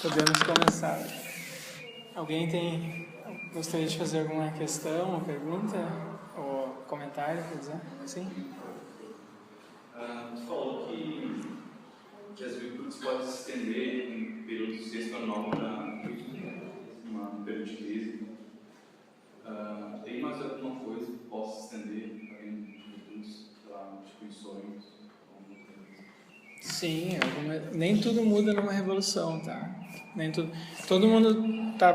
Podemos começar. Alguém gostaria de fazer alguma questão, uma pergunta ou comentário, quer dizer? Sim? Tu falou que as virtudes podem se estender em período sexto anual para uma período de crise. Tem mais alguma coisa que possa se estender além de virtudes para instituições? Sim, nem tudo muda numa revolução, tá? Nem tudo. Todo mundo tá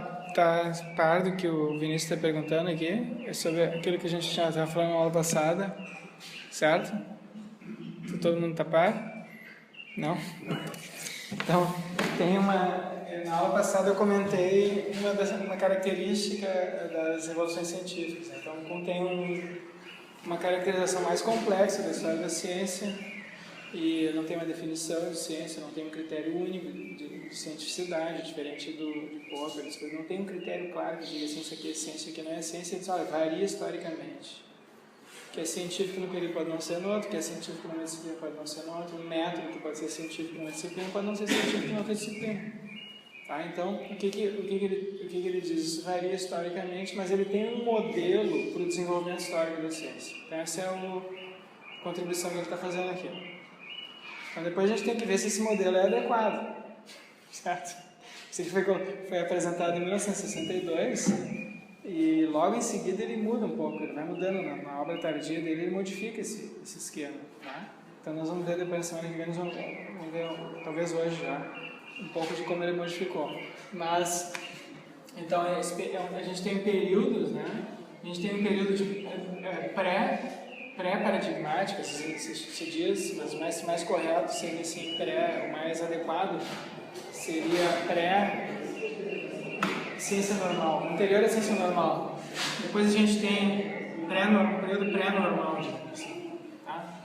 par do que o Vinícius está perguntando aqui, é sobre aquilo que a gente já estava falando na aula passada, certo? Todo mundo tá par? Não? Então, na aula passada eu comentei uma característica das revoluções científicas. Então, contém uma caracterização mais complexa da história da ciência. E não tem uma definição de ciência, não tem um critério único de cientificidade, diferente de Popper. Não tem um critério claro que diga assim, isso aqui é ciência, isso aqui não é ciência. Ele diz, olha, varia historicamente. O que é científico no período pode não ser no outro, o que é científico numa disciplina pode não ser no outro, um método que pode ser científico numa disciplina pode não ser científico em outra disciplina. Tá? Então, o que ele diz? Isso varia historicamente, mas ele tem um modelo para o desenvolvimento histórico da ciência. Então, essa é a contribuição que ele está fazendo aqui. Então, depois a gente tem que ver se esse modelo é adequado, certo? Isso aqui foi apresentado em 1962 e logo em seguida ele muda um pouco, ele vai mudando na obra tardia dele, ele modifica esse esquema, tá? Então nós vamos ver depois na semana que vem, nós vamos ver, talvez hoje já, um pouco de como ele modificou. Mas, então a gente tem períodos, né? A gente tem um período de pré-paradigmática, se diz, mas o mais correto seria assim, o mais adequado seria pré-ciência normal, anterior à ciência normal. Depois a gente tem período pré-normal, assim, tá?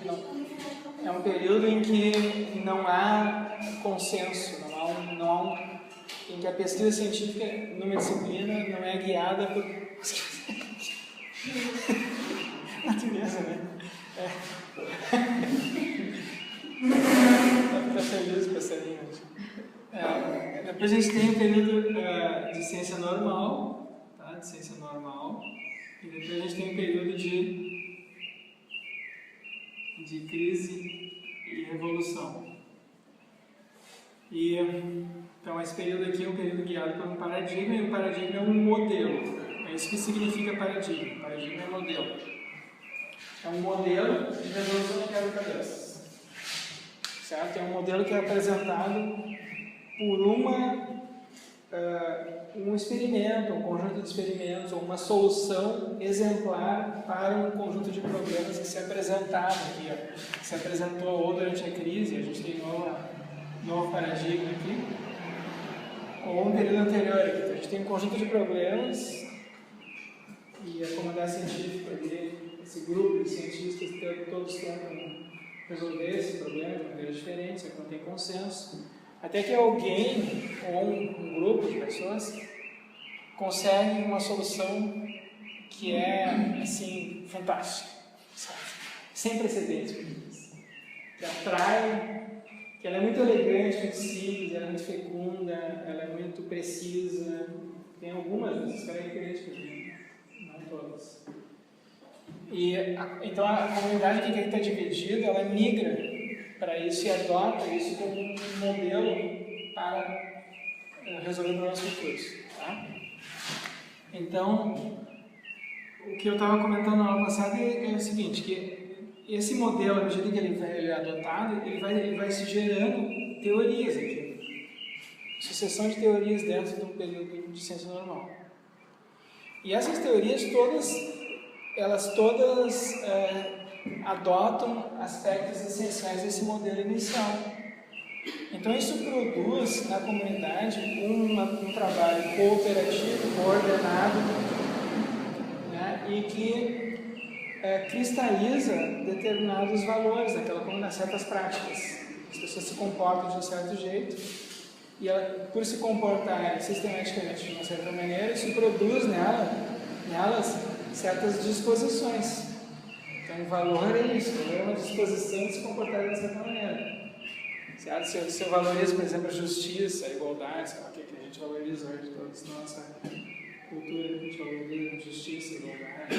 É um período em que não há consenso, em que a pesquisa científica numa disciplina não é guiada por natureza, né? Tá feliz, passarinho. Depois a gente tem um período de ciência normal, tá? De ciência normal. E depois a gente tem um período de crise e revolução. Então esse período aqui é um período guiado por um paradigma, e o paradigma é um modelo. É isso que significa paradigma. Paradigma é modelo. É um modelo de resolução de quebra-cabeças. Certo? É um modelo que é apresentado por um experimento, um conjunto de experimentos, ou uma solução exemplar para um conjunto de problemas que se apresentava aqui, que se apresentou ou durante a crise, a gente tem um novo paradigma aqui, ou um período anterior aqui. Então, a gente tem um conjunto de problemas e a comunidade científica ali, esse grupo de cientistas todos tentam resolver esse problema de maneiras diferentes, não tem consenso, até que alguém ou um grupo de pessoas consegue uma solução que é assim fantástica, sabe? Sem precedentes, que atrai, que ela é muito elegante, muito simples, ela é muito fecunda, ela é muito precisa, tem algumas dessas características, não todas. Então a comunidade que está dividida, ela migra para isso e adota isso como um modelo para resolver problemas futuros. Tá? Então, o que eu estava comentando na aula passada é o seguinte, que esse modelo, à medida que ele é adotado, ele vai se gerando teorias aqui. Sucessão de teorias dentro do período de ciência normal. E essas teorias elas todas adotam aspectos essenciais desse modelo inicial. Então isso produz na comunidade um trabalho cooperativo, coordenado, né, e que cristaliza determinados valores daquela comunidade, certas práticas. As pessoas se comportam de um certo jeito e por se comportarem sistematicamente de uma certa maneira, isso produz nelas certas disposições. Então, o valor é isso, é uma disposição de se comportar de certa maneira. certo? Se eu valorizo, por exemplo, a justiça, a igualdade, sei lá, o que a gente valoriza hoje, todos, nossa cultura, a gente valoriza a justiça, a igualdade.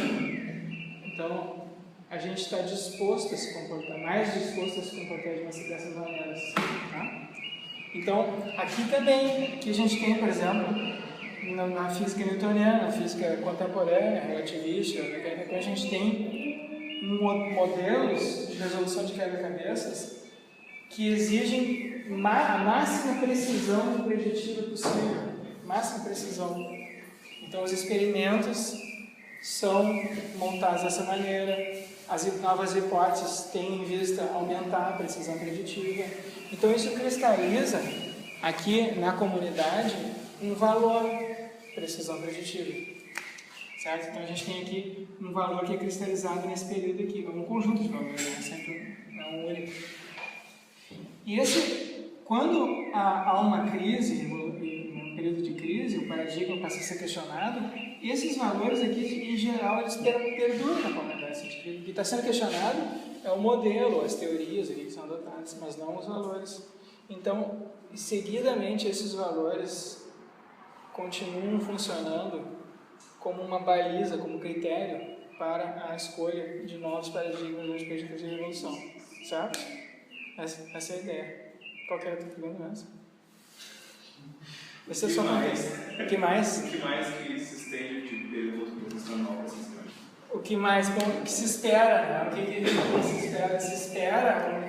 Então, a gente está disposto a se comportar, mais disposto a se comportar dessas maneiras, tá? Então, aqui também, que a gente tem, por exemplo, na física newtoniana, na física contemporânea, relativista, mecânica, a gente tem modelos de resolução de quebra-cabeças que exigem a máxima precisão preditiva possível, máxima precisão. Então, os experimentos são montados dessa maneira, as novas hipóteses têm em vista aumentar a precisão preditiva. Então, isso cristaliza aqui na comunidade um valor, precisão preditiva, certo? Então, a gente tem aqui um valor que é cristalizado nesse período aqui, um conjunto de valores, né? Sempre um único. E quando há uma crise, um período de crise, o paradigma passa a ser questionado, esses valores aqui, em geral, eles perduram na comunidade científica. O que está sendo questionado é o modelo, as teorias aqui que são adotadas, mas não os valores. Então, seguidamente, esses valores continuam funcionando como uma baliza, como critério para a escolha de novos paradigmas das perspectivas de evolução, certo? Essa é a ideia. Qual que era a tua pergunta mesmo? Esse é só contexto. O que mais? O que mais que se estende de período posicional para essa o que mais? Bom, o que se espera, né? O que se espera? Se espera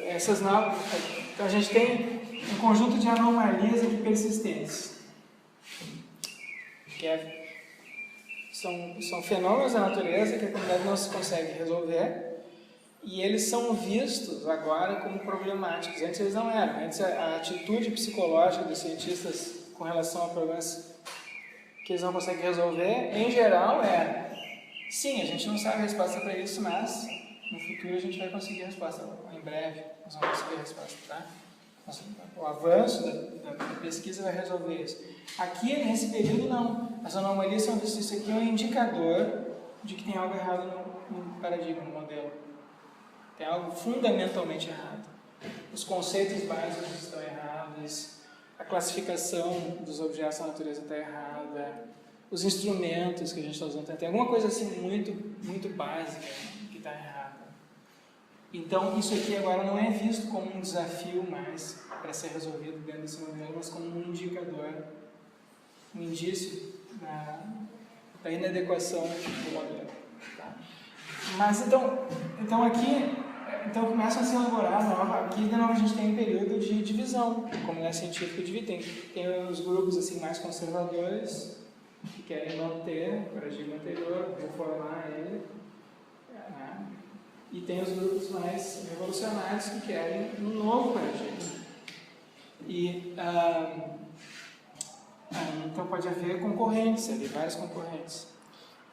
essas novas... Então, a gente tem um conjunto de anomalias aqui persistentes. São fenômenos da natureza que a comunidade não se consegue resolver e eles são vistos agora como problemáticos. Antes eles não eram. Antes a atitude psicológica dos cientistas com relação a problemas que eles não conseguem resolver, em geral, sim, a gente não sabe a resposta para isso, mas no futuro a gente vai conseguir a resposta. Em breve nós vamos conseguir a resposta, tá? O avanço da pesquisa vai resolver isso. Aqui, nesse período, não. As anomalias são vistas. Isso aqui é um indicador de que tem algo errado no paradigma, no modelo. Tem algo fundamentalmente errado. Os conceitos básicos estão errados, a classificação dos objetos da natureza está errada, os instrumentos que a gente está usando, tem alguma coisa assim muito, muito básica que está errada. Então, isso aqui agora não é visto como um desafio mais para ser resolvido dentro desse modelo, mas como um indicador, um indício da inadequação do modelo. Tá? Mas então aqui começa a se elaborar aqui de novo a gente tem um período de divisão, como é científico tem os grupos assim mais conservadores que querem manter o paradigma anterior, reformar ele, né? E tem os grupos mais revolucionários que querem um novo paradigma. E então pode haver concorrentes ali, vários concorrentes.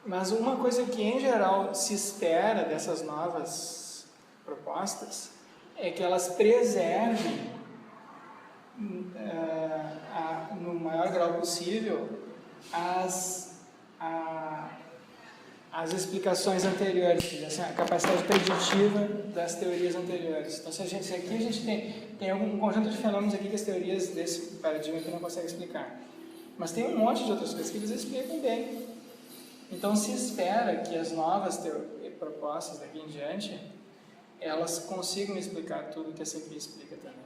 Mas uma coisa que em geral se espera dessas novas propostas é que elas preservem no maior grau possível as explicações anteriores, assim, a capacidade preditiva das teorias anteriores. Então, se aqui a gente tem um conjunto de fenômenos aqui que as teorias desse paradigma aqui não conseguem explicar. Mas tem um monte de outras coisas que eles explicam bem. Então, se espera que as novas propostas daqui em diante, elas consigam explicar tudo que essa aqui explica também.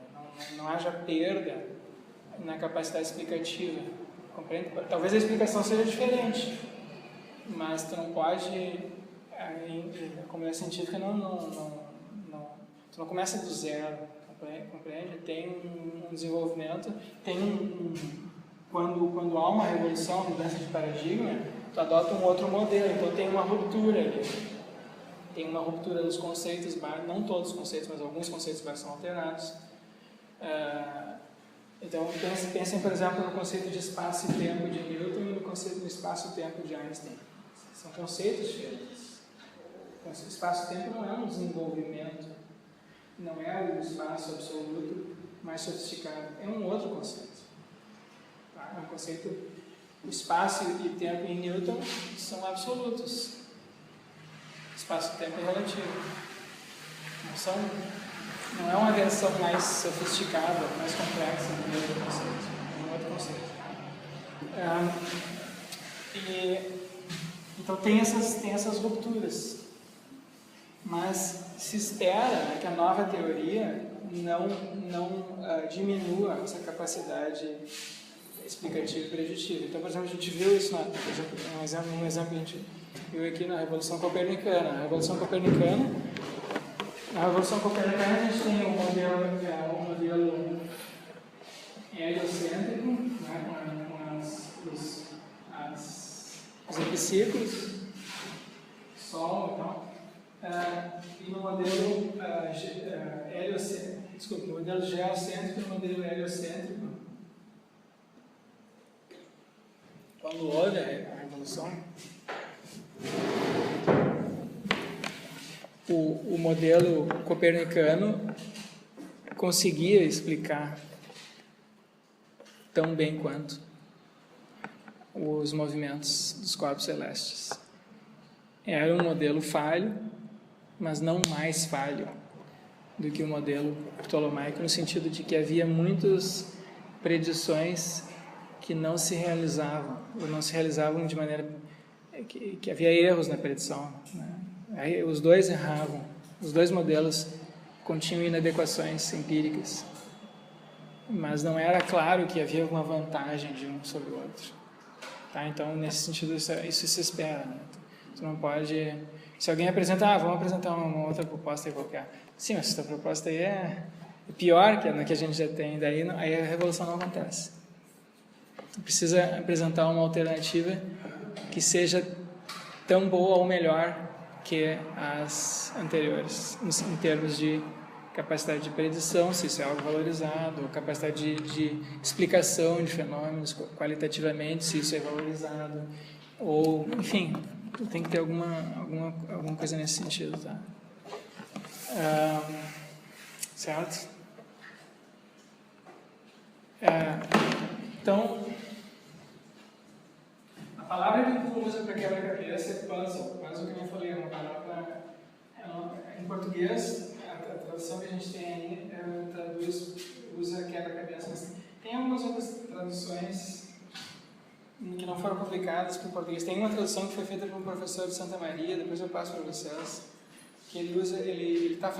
Não haja perda na capacidade explicativa. Compreende? Talvez a explicação seja diferente, mas tu não pode, a comunidade científica tu não começa do zero, compreende? Tem um desenvolvimento, quando há uma revolução, uma mudança de paradigma, tu adota um outro modelo, então tem uma ruptura ali. Tem uma ruptura nos conceitos, não todos os conceitos, mas alguns conceitos são alterados. Então, pensem, por exemplo, no conceito de espaço e tempo de Newton e no conceito de espaço e tempo de Einstein. São conceitos diferentes. O espaço-tempo não é um desenvolvimento, não é o espaço absoluto mais sofisticado, é um outro conceito. Tá? É um conceito, o espaço e tempo em Newton são absolutos. Espaço-tempo é relativo. Não são Não é uma versão mais sofisticada, mais complexa do mesmo conceito. É um outro conceito. Então tem essas rupturas. Mas se espera, né, que a nova teoria não diminua essa capacidade explicativa e preditiva. Então, por exemplo, a gente viu isso, um exemplo que a gente viu aqui na Revolução Copernicana. Na Revolução Copernicana a gente tem um modelo heliocêntrico, né, com os epiciclos, Sol e tal. E no modelo no modelo geocêntrico e no modelo heliocêntrico, quando houve a Revolução, o modelo copernicano conseguia explicar tão bem quanto os movimentos dos corpos celestes. Era um modelo falho, mas não mais falho do que o modelo ptolomaico, no sentido de que havia muitas predições que não se realizavam, ou não se realizavam de maneira que havia erros na predição, né? Aí, os dois erravam, os dois modelos continham inadequações empíricas, mas não era claro que havia alguma vantagem de um sobre o outro. Tá? Então, nesse sentido, isso se espera, né? Você não pode... Se alguém apresenta, vamos apresentar uma outra proposta aí qualquer. Sim, mas essa proposta aí é pior que a que a gente já tem, daí aí a revolução não acontece. Precisa apresentar uma alternativa que seja tão boa ou melhor que as anteriores, em termos de capacidade de predição, se isso é algo valorizado, ou capacidade de explicação de fenômenos qualitativamente, se isso é valorizado, ou, enfim, tem que ter alguma coisa nesse sentido, tá? Certo? Então, a palavra que o usa para quebra-cabeça é puzzle. Puzzle, que eu falei, é uma palavra... Em português, a tradução que a gente tem aí usa quebra-cabeça, mas tem algumas outras traduções que não foram publicadas para o português. Tem uma tradução que foi feita por um professor de Santa Maria, depois eu passo para vocês, que ele está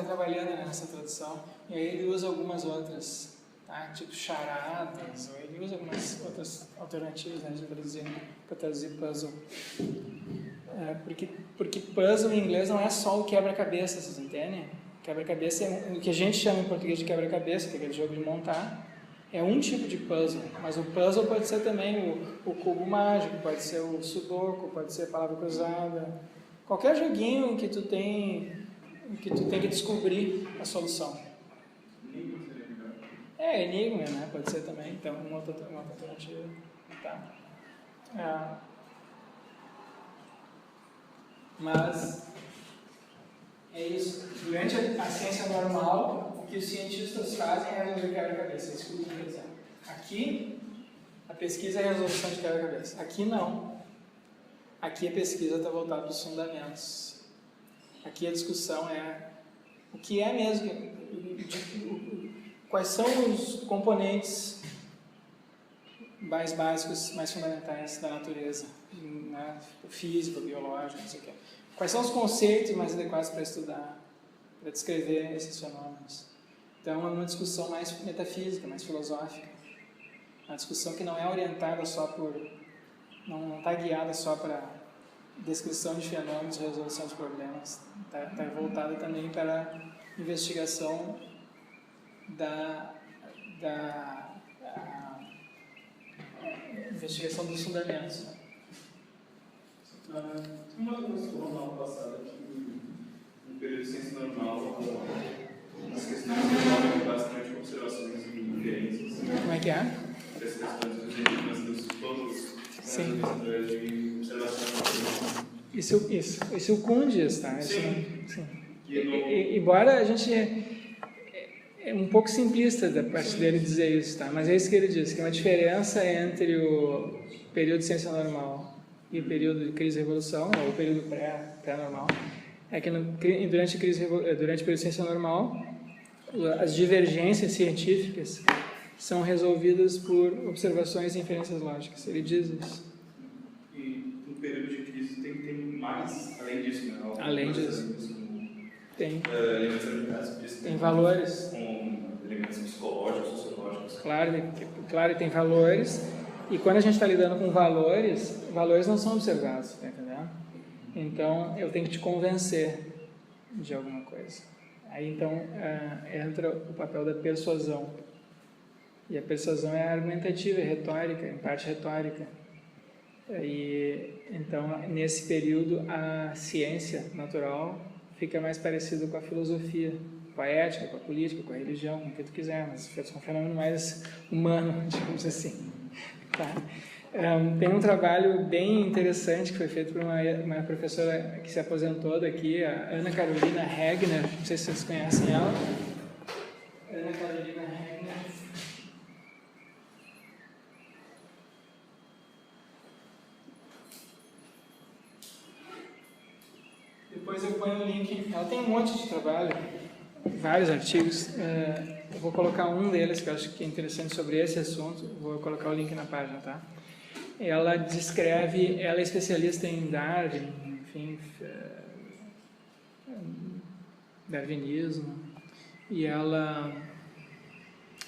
trabalhando nessa tradução, e aí ele usa algumas outras, tá? Tipo charadas, ou ele usa algumas outras alternativas, né, para traduzir puzzle. Porque puzzle em inglês não é só o quebra-cabeça, vocês entendem? Quebra-cabeça é o que a gente chama em português de quebra-cabeça, que é aquele jogo de montar. É um tipo de puzzle, mas o puzzle pode ser também o cubo mágico, pode ser o sudoku, pode ser a palavra cruzada. Qualquer joguinho que tu tem que descobrir a solução. Enigma, né? Pode ser também, então uma outra alternativa. Tá. Mas é isso. Durante a ciência normal, o que os cientistas fazem é resolver quebra-cabeça. É isso que eu quero dizer. Aqui, a pesquisa é a resolução de quebra-cabeça. Aqui não. Aqui a pesquisa está voltada para os fundamentos. Aqui a discussão é o que é mesmo, quais são os componentes mais básicos, mais fundamentais da natureza, né? Físico, biológico, não sei o quê. Quais são os conceitos mais adequados para estudar, para descrever esses fenômenos. Então, é uma discussão mais metafísica, mais filosófica. Uma discussão que não é orientada só por... não está guiada só para descrição de fenômenos e resolução de problemas. Está voltada também para a investigação investigação dos fundamentos. Uma coisa que falou no ano passado é que no período de ciência normal as questões envolvem bastante observações e inferências. Como é que é? As questões dos enigmas dos povos através de observações. Isso o Kuhn diz, tá? Sim. Embora a gente... É um pouco simplista da parte dele dizer isso, tá? Mas é isso que ele diz, que é uma diferença entre o período de ciência normal e o período de crise e revolução, ou o período pré-normal, é que durante o período de ciência normal, as divergências científicas são resolvidas por observações e inferências lógicas. Ele diz isso. E no período de crise tem mais, além disso, né? Além disso. Tem. Elementos ambientais, tem valores. Com elementos psicológicos, sociológicos. Claro, tem valores. E quando a gente está lidando com valores, valores não são observados, tá entendendo? Então, eu tenho que te convencer de alguma coisa. Aí, então, entra o papel da persuasão. E a persuasão é argumentativa, é retórica, em parte retórica. E, então, nesse período, a ciência natural fica mais parecida com a filosofia, com a ética, com a política, com a religião, com o que tu quiser, mas é um fenômeno mais humano, digamos assim. Tá? Tem um trabalho bem interessante que foi feito por uma professora que se aposentou daqui, a Ana Carolina Regner, não sei se vocês conhecem ela. Ana Carolina Regner. Depois eu ponho o link. Ela tem um monte de trabalho, vários artigos. Eu vou colocar um deles que eu acho que é interessante sobre esse assunto. Vou colocar o link na página, tá? Ela descreve, ela é especialista em Darwin, enfim, darwinismo, e ela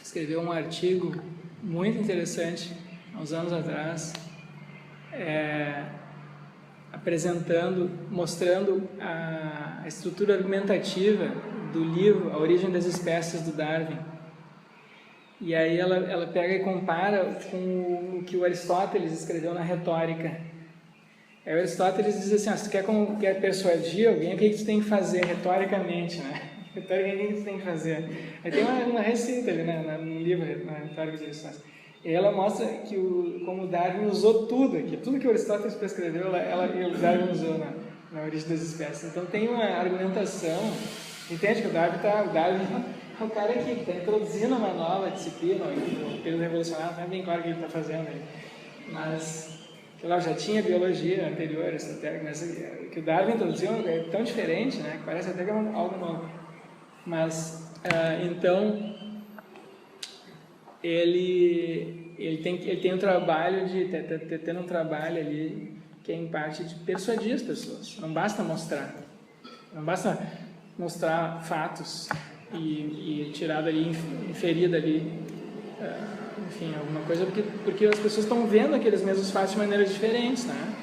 escreveu um artigo muito interessante, há uns anos atrás, mostrando a estrutura argumentativa do livro A Origem das Espécies, do Darwin. E aí ela pega e compara com o que o Aristóteles escreveu na Retórica. Aí o Aristóteles diz assim, se tu quer persuadir alguém, o que tu tem que fazer retoricamente, né? Retoricamente, o que tu tem que fazer? Aí tem uma receita ali, né, no livro, na Retórica de Aristóteles. E ela mostra que como o Darwin usou tudo que o Aristóteles prescreveu, o Darwin usou na Origem das Espécies. Então tem uma argumentação, entende que o Darwin é o cara que está introduzindo uma nova disciplina, o período revolucionário, não é bem claro o que ele está fazendo aí. Mas, já tinha biologia anterior, esotérica, mas o que o Darwin introduziu é tão diferente, né, que parece até que é algo novo. Mas, então, ele tem um trabalho tendo um trabalho ali que é em parte de persuadir as pessoas. Não basta mostrar fatos e tirar dali, inferir dali, enfim, alguma coisa, porque as pessoas estão vendo aqueles mesmos fatos de maneiras diferentes, né?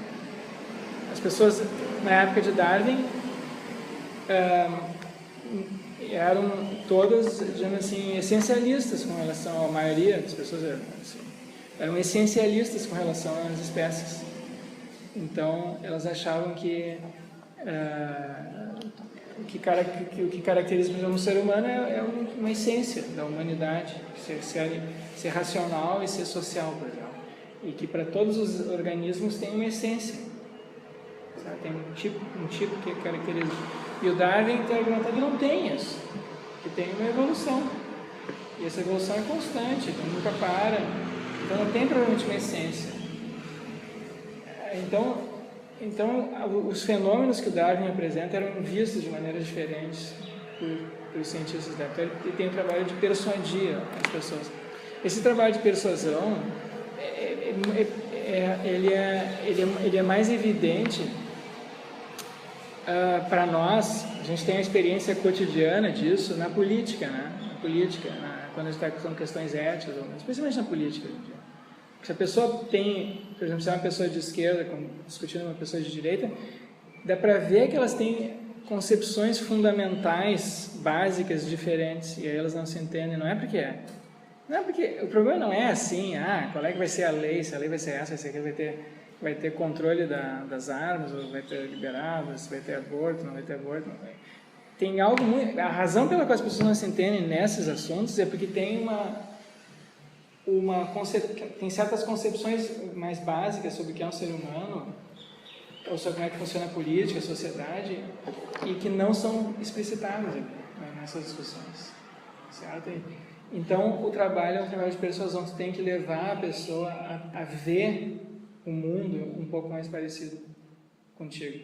As pessoas, na época de Darwin, eram todas, digamos assim, essencialistas com relação, a maioria das pessoas eram essencialistas com relação às espécies. Então, elas achavam que o que caracteriza o ser humano é uma essência da humanidade, ser racional e ser social, por exemplo. E que para todos os organismos tem uma essência, sabe? Tem um tipo que caracteriza. E o Darwin tem argumentado que não tem isso, que tem uma evolução. E essa evolução é constante, então nunca para. Então não tem provavelmente uma essência. Então, os fenômenos que o Darwin apresenta eram vistos de maneiras diferentes pelos cientistas da época. Ele tem o trabalho de persuadir as pessoas. Esse trabalho de persuasão, ele é mais evidente para nós. A gente tem a experiência cotidiana disso na política, né? Quando a gente está com questões éticas, especialmente na política. Se a pessoa tem, por exemplo, se é uma pessoa de esquerda discutindo uma pessoa de direita, dá para ver que elas têm concepções fundamentais, básicas, diferentes, e aí elas não se entendem. Não é porque o problema não é assim, qual é que vai ser a lei, se a lei vai ser essa, se aqui vai ter controle das armas, ou vai ter liberado, se vai ter aborto, não vai ter aborto. Tem algo muito... A razão pela qual as pessoas não se entendem nesses assuntos é porque tem tem certas concepções mais básicas sobre o que é um ser humano, ou sobre como é que funciona a política, a sociedade, e que não são explicitadas nessas discussões, certo? Então, o trabalho é um trabalho de persuasão. Tu tem que levar a pessoa a ver o mundo um pouco mais parecido contigo,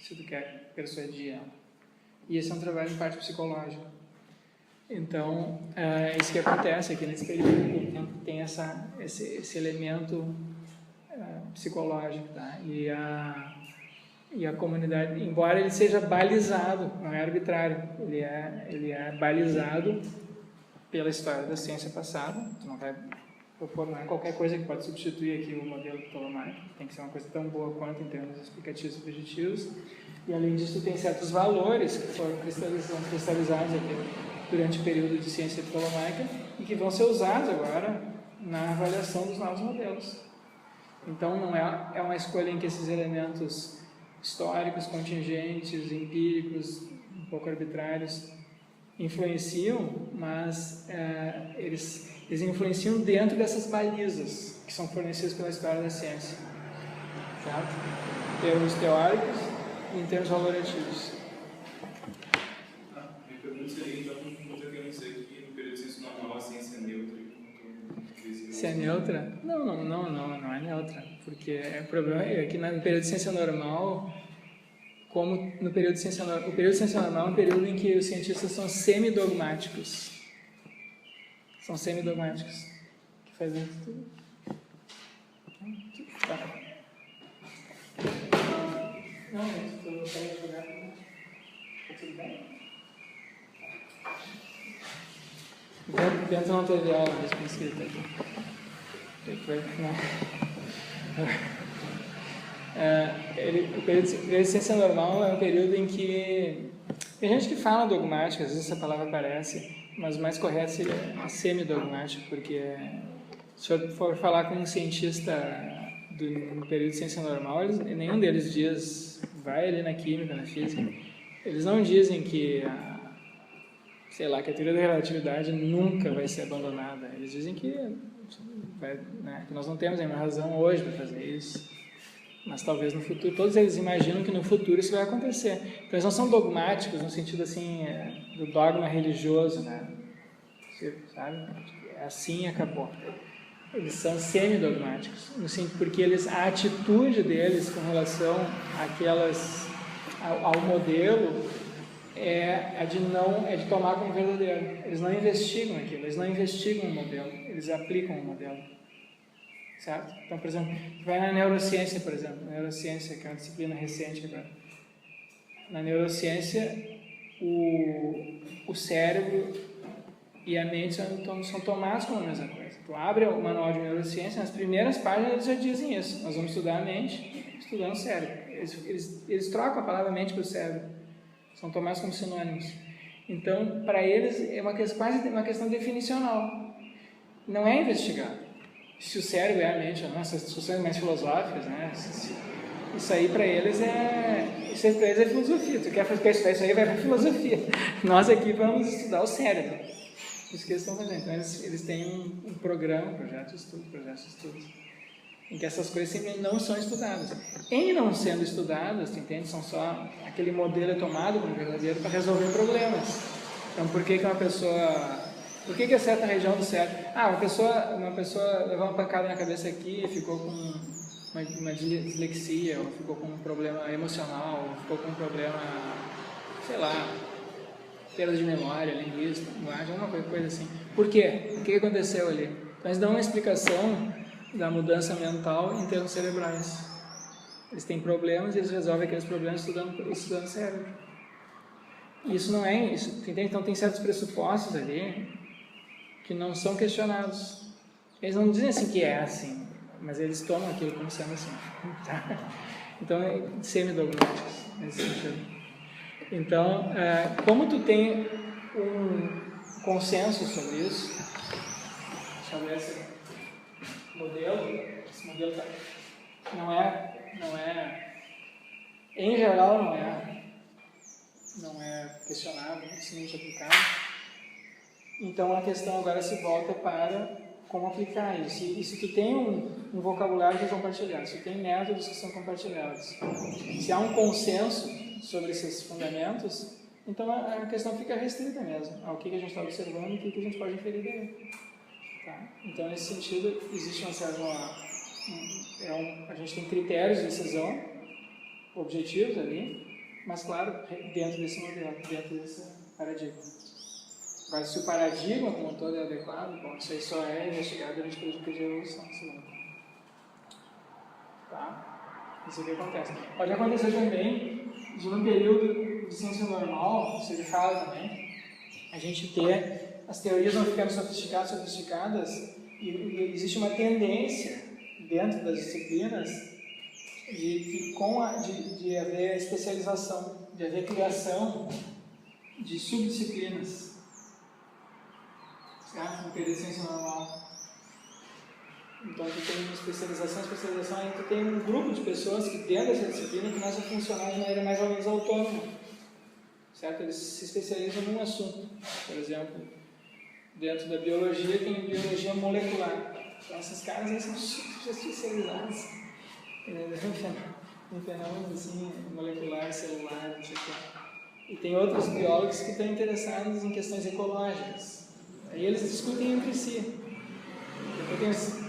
se tu quer persuadir ela. E esse é um trabalho em parte psicológico. Então, é isso que acontece aqui nesse período, tem esse elemento psicológico, tá? E a comunidade, embora ele seja balizado, não é arbitrário, ele é balizado pela história da ciência passada. Tu não vai propor, não é qualquer coisa que pode substituir aqui o modelo ptolomaico, tem que ser uma coisa tão boa quanto em termos explicativos e subjetivos. E além disso, tem certos valores que foram cristalizados aqui durante o período de ciência ptolomaica e que vão ser usados agora na avaliação dos novos modelos. Então, não é uma escolha em que esses elementos históricos, contingentes, empíricos, um pouco arbitrários, influenciam, mas eles influenciam dentro dessas balizas que são fornecidas pela história da ciência, certo? Em termos teóricos e em termos valorativos. Minha pergunta seria, então, como eu quero dizer que no período de ciência normal a ciência é neutra? Se é neutra? Não é neutra, porque o problema é que no período de ciência normal, como no período de ciência normal, o período de ciência normal é um período em que os cientistas são semidogmáticos. São semidogmáticos. Que fazem tudo. Tá. Não, mas tu gostaria de jogar comigo? Tá tudo bem? Dentro não teve aula mesmo escrita aqui. O período de ciência normal é um período em que tem gente que fala dogmático, às vezes essa palavra aparece, mas o mais correto seria semidogmático, porque se eu for falar com um cientista no período de ciência normal, nenhum deles diz, vai ali na química, na física, eles não dizem que que a teoria da relatividade nunca vai ser abandonada. Eles dizem que nós não temos nenhuma razão hoje para fazer isso, mas talvez no futuro. Todos eles imaginam que no futuro isso vai acontecer. Então eles não são dogmáticos no sentido assim do dogma religioso, né? Sabe? Assim e acabou. Eles são semidogmáticos, porque a atitude deles com relação ao modelo é de tomar como verdadeiro. Eles não investigam aquilo, eles não investigam o modelo, eles aplicam o modelo. Certo? Então, por exemplo, vai na neurociência, por exemplo. Neurociência, que é uma disciplina recente agora. Na neurociência, o cérebro e a mente são tomados como a mesma coisa. Tu abre o manual de neurociência, nas primeiras páginas eles já dizem isso. Nós vamos estudar a mente, estudando o cérebro. Eles trocam a palavra mente para o cérebro. São tomados como sinônimos. Então, para eles, é quase uma questão definicional. Não é investigado. Se o cérebro é a mente ou não, essas discussões mais filosóficas, né? Isso aí para eles é filosofia. Tu quer estudar isso aí, vai para filosofia. Nós aqui vamos estudar o cérebro. Isso que eles estão fazendo. Então, eles têm um programa, projeto de estudo, em que essas coisas sempre não são estudadas. Em não sendo estudadas, tu entende? São só aquele modelo é tomado como verdadeiro para resolver problemas. Então, por que uma pessoa... Por que é certa região do cérebro... uma pessoa levou uma pancada na cabeça aqui e ficou com uma dislexia, ou ficou com um problema emocional, ou ficou com um problema, perda de memória, linguística, linguagem, alguma coisa assim. Por quê? O que aconteceu ali? Então, eles dão uma explicação da mudança mental em termos cerebrais. Eles têm problemas e eles resolvem aqueles problemas estudando o cérebro. Isso não é isso. Então tem certos pressupostos ali que não são questionados. Eles não dizem assim que é assim, mas eles tomam aquilo como sendo assim. Tá? Então é semidogmáticos nesse sentido. Então, como tu tem um consenso sobre isso, sobre esse modelo não é, em geral não é questionável, simplesmente aplicado. Então a questão agora se volta para como aplicar isso. E se tu tem um vocabulário que é compartilhado, se tu tem métodos que são compartilhados, se há um consenso sobre esses fundamentos, então a questão fica restrita mesmo ao que a gente está observando e o que a gente pode inferir daí. Tá? Então, nesse sentido, existe uma certa... a gente tem critérios de decisão, objetivos ali, mas, claro, dentro desse modelo, dentro desse paradigma. Agora, se o paradigma como um todo é adequado, bom, isso aí só é investigado durante o período de evolução, segundo. Tá? Isso é o que acontece. Pode acontecer também de um período de ciência normal, isso ele fala também, a gente ter, as teorias vão ficando sofisticadas, e existe uma tendência dentro das disciplinas de haver especialização, de haver criação de subdisciplinas, certo? No período de ciência normal. Então, tu tem uma especialização, aí tu tem um grupo de pessoas que dentro dessa disciplina começam a funcionar de maneira mais ou menos autônoma, certo? Eles se especializam num assunto. Por exemplo, dentro da biologia tem biologia molecular. Então, esses caras aí são super especializados em fenômenos assim, molecular, celular, não sei o que. E tem outros biólogos que estão interessados em questões ecológicas. Aí eles discutem entre si. Depois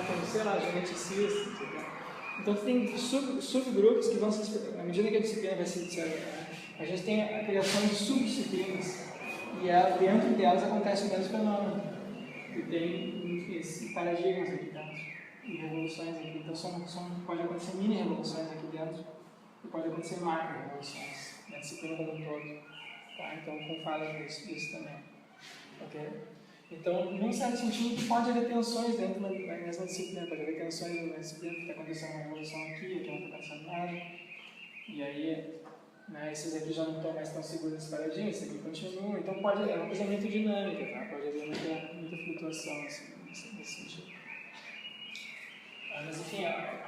tem, sei lá, geneticistas. Então tem subgrupos que vão se... À medida que a disciplina vai se desenvolver, a gente tem a criação de subdisciplinas. E dentro delas acontece o mesmo fenômeno. E tem esses paradigmas aqui dentro. E revoluções aqui. Então pode acontecer mini-revoluções aqui dentro. E pode acontecer macro-revoluções. Na disciplina como um todo. Tá? Então, com fala disso também. Ok? Então, num certo sentido, pode haver tensões dentro da mesma disciplina. Pode haver tensões dentro da mesma disciplina, porque está acontecendo uma revolução aqui não está acontecendo nada. E aí, esses aqui já não estão mais tão seguros nesse paradigma, esses aqui continuam. Então, é uma coisa muito dinâmica, tá? Pode haver muita flutuação assim, nesse sentido. Mas, enfim, a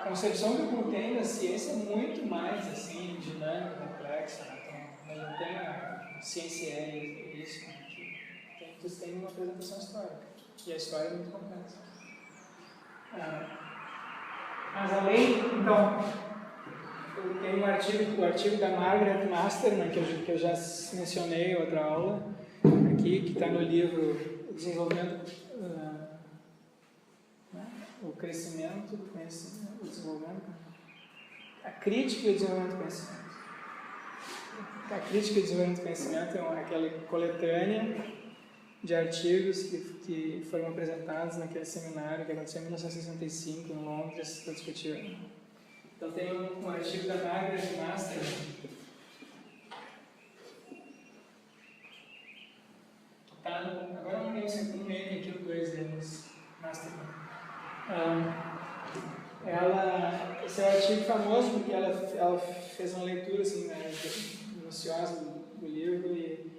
concepção que eu tenho da ciência é muito mais assim, dinâmica, complexa. Né? Então, não tem a ciência isso. Tu tem uma apresentação histórica. E a história é muito complexa. Mas além, então, eu tenho o artigo da Margaret Masterman, que eu já mencionei em outra aula, aqui, que está no livro Desenvolvimento, o crescimento do conhecimento, o desenvolvimento, a crítica e o desenvolvimento do conhecimento. A crítica e o desenvolvimento do conhecimento é aquela coletânea de artigos que foram apresentados naquele seminário que aconteceu em 1965 em Londres para discutir. Então tem um artigo da Margaret Masterman. Agora não tem um meio aqui, o 2 deles, Masterman. Esse é um artigo famoso porque ela fez uma leitura assim, minuciosa do livro e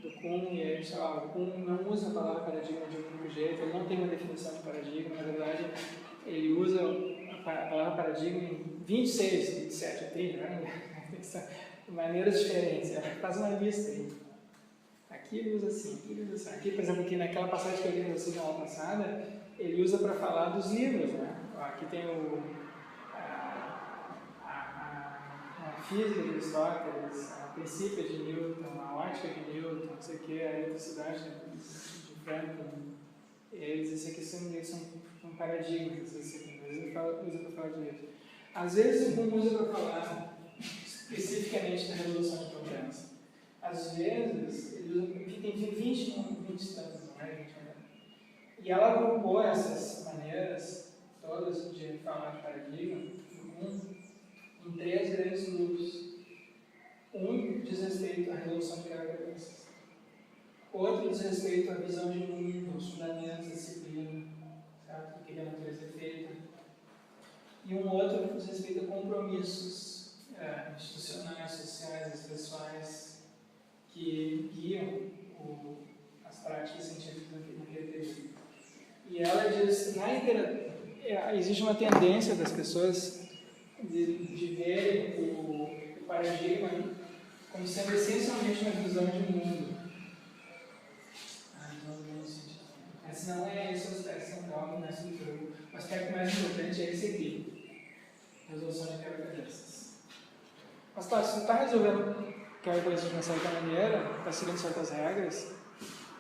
do Kuhn, e aí, o Kuhn não usa a palavra paradigma de um único jeito, ele não tem uma definição de paradigma, na verdade, ele usa a palavra paradigma em 26, 27, 30, maneiras diferentes, ele faz uma lista aí. Aqui ele usa assim, aqui ele usa assim. Aqui, por exemplo, aqui naquela passagem que eu li para vocês na aula passada, ele usa para falar dos livros, né? Aqui tem a física de Aristóteles, a princípio de Newton, a ótica de Newton, não sei o que, a eletricidade de Franklin. Esses aqui são paradigmas, às vezes ele usa para falar de livros. Às vezes ele usa para falar especificamente da resolução de problemas. Às vezes ele usa, tem 20 tantos, não é 20 maneiras. E ela agrupou essas maneiras todas de falar de paradigma em 3 grandes grupos. Um diz respeito à resolução de quebra-cabeças. Outro diz respeito à visão de mundo, os fundamentos da disciplina, certo? O que a natureza é feita. E um outro diz respeito a compromissos institucionais, sociais e pessoais que guiam as práticas científicas naquele período. E ela diz, existe uma tendência das pessoas de ver o paradigma como sendo essencialmente uma visão de mundo. Esse não é esse o aspecto central, o aspecto mais importante é esse aqui, resolução de quebra-cabeças. Mas tá, se não está resolvendo quebra-cabeças de uma certa maneira, está seguindo certas regras,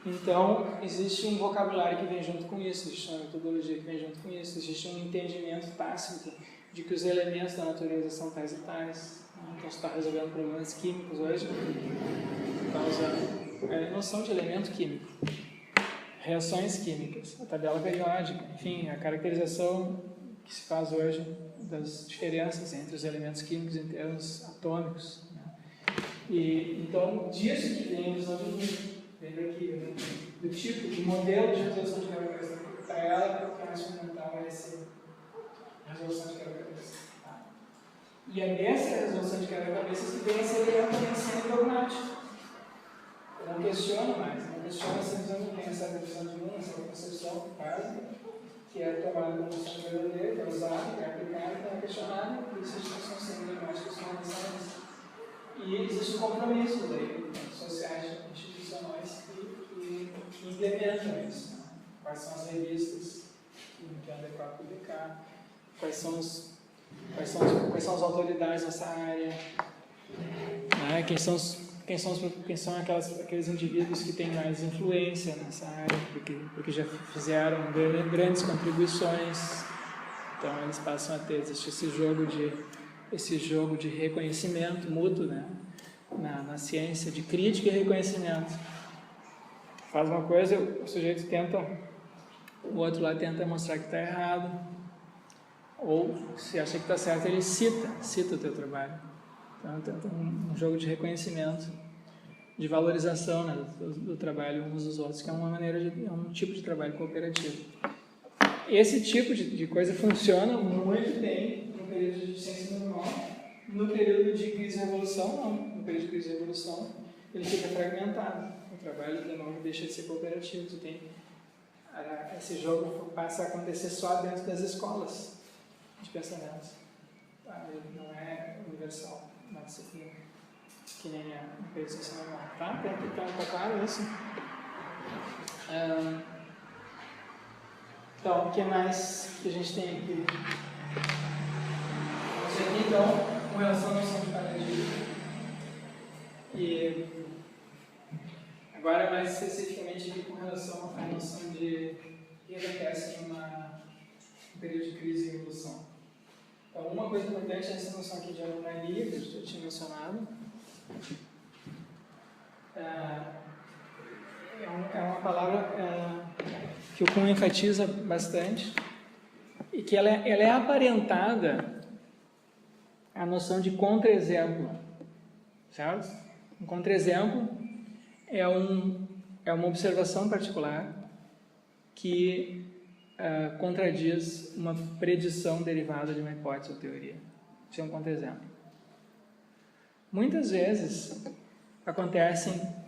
então existe um vocabulário que vem junto com isso, existe uma metodologia que vem junto com isso, existe um entendimento tácito de que os elementos da natureza são tais e tais, Então, você está resolvendo problemas químicos hoje, está usando a noção de elemento químico, reações químicas, a tabela periódica, enfim, a caracterização que se faz hoje das diferenças entre os elementos químicos em termos atômicos, né? E então, disso que vem a visão de mundo, vem daqui, né? Do tipo de modelo de resolução de quebra-cabeça. Para ela, o que é mais fundamental vai ser a resolução de quebra-cabeça. Tá? E é dessa resolução de quebra-cabeça que vem esse elemento também dogmático. Eu não questiono mais, não questiono essa visão de quem, essa visão de mundo, essa concepção básica, que é tomada como noção verdadeira, que é usada, que é aplicada, que é questionada, e isso são sempre dogmáticos que são relacionados. E existem compromissos aí, sociais, institucionais, que implementam isso. Né? Quais são as revistas que é adequado publicar, quais são as autoridades nessa área, né? Quem são aqueles indivíduos que têm mais influência nessa área, porque já fizeram grandes contribuições, então eles passam a ter esse jogo de reconhecimento mútuo, né? na ciência, de crítica e reconhecimento. Faz uma coisa, o sujeito tenta, o outro lá tenta mostrar que está errado, ou se acha que está certo, ele cita o teu trabalho. Então, tenta um jogo de reconhecimento, de valorização, né, do trabalho uns dos outros, que é um tipo de trabalho cooperativo. Esse tipo de coisa funciona muito bem no período de ciência normal. No período de crise e revolução, não. No período de crise e revolução, ele fica fragmentado. O trabalho de novo deixa de ser cooperativo. Esse jogo passa a acontecer só dentro das escolas de pensamento. Ele não é universal, não é que nem no período de ciência normal. Tá? Tá claro isso? Então, o que mais que a gente tem aqui? Isso aqui, então, com relação à noção de paradigma. E agora, mais especificamente, aqui com relação à noção de que acontece num período de crise e revolução. Então, uma coisa importante é essa noção aqui de anomalia, que eu já tinha mencionado. É uma palavra que o Kuhn enfatiza bastante e que ela é aparentada a noção de contra-exemplo, certo? Um contra-exemplo é uma observação particular que contradiz uma predição derivada de uma hipótese ou teoria. Isso é um contra-exemplo. Muitas vezes acontece isso.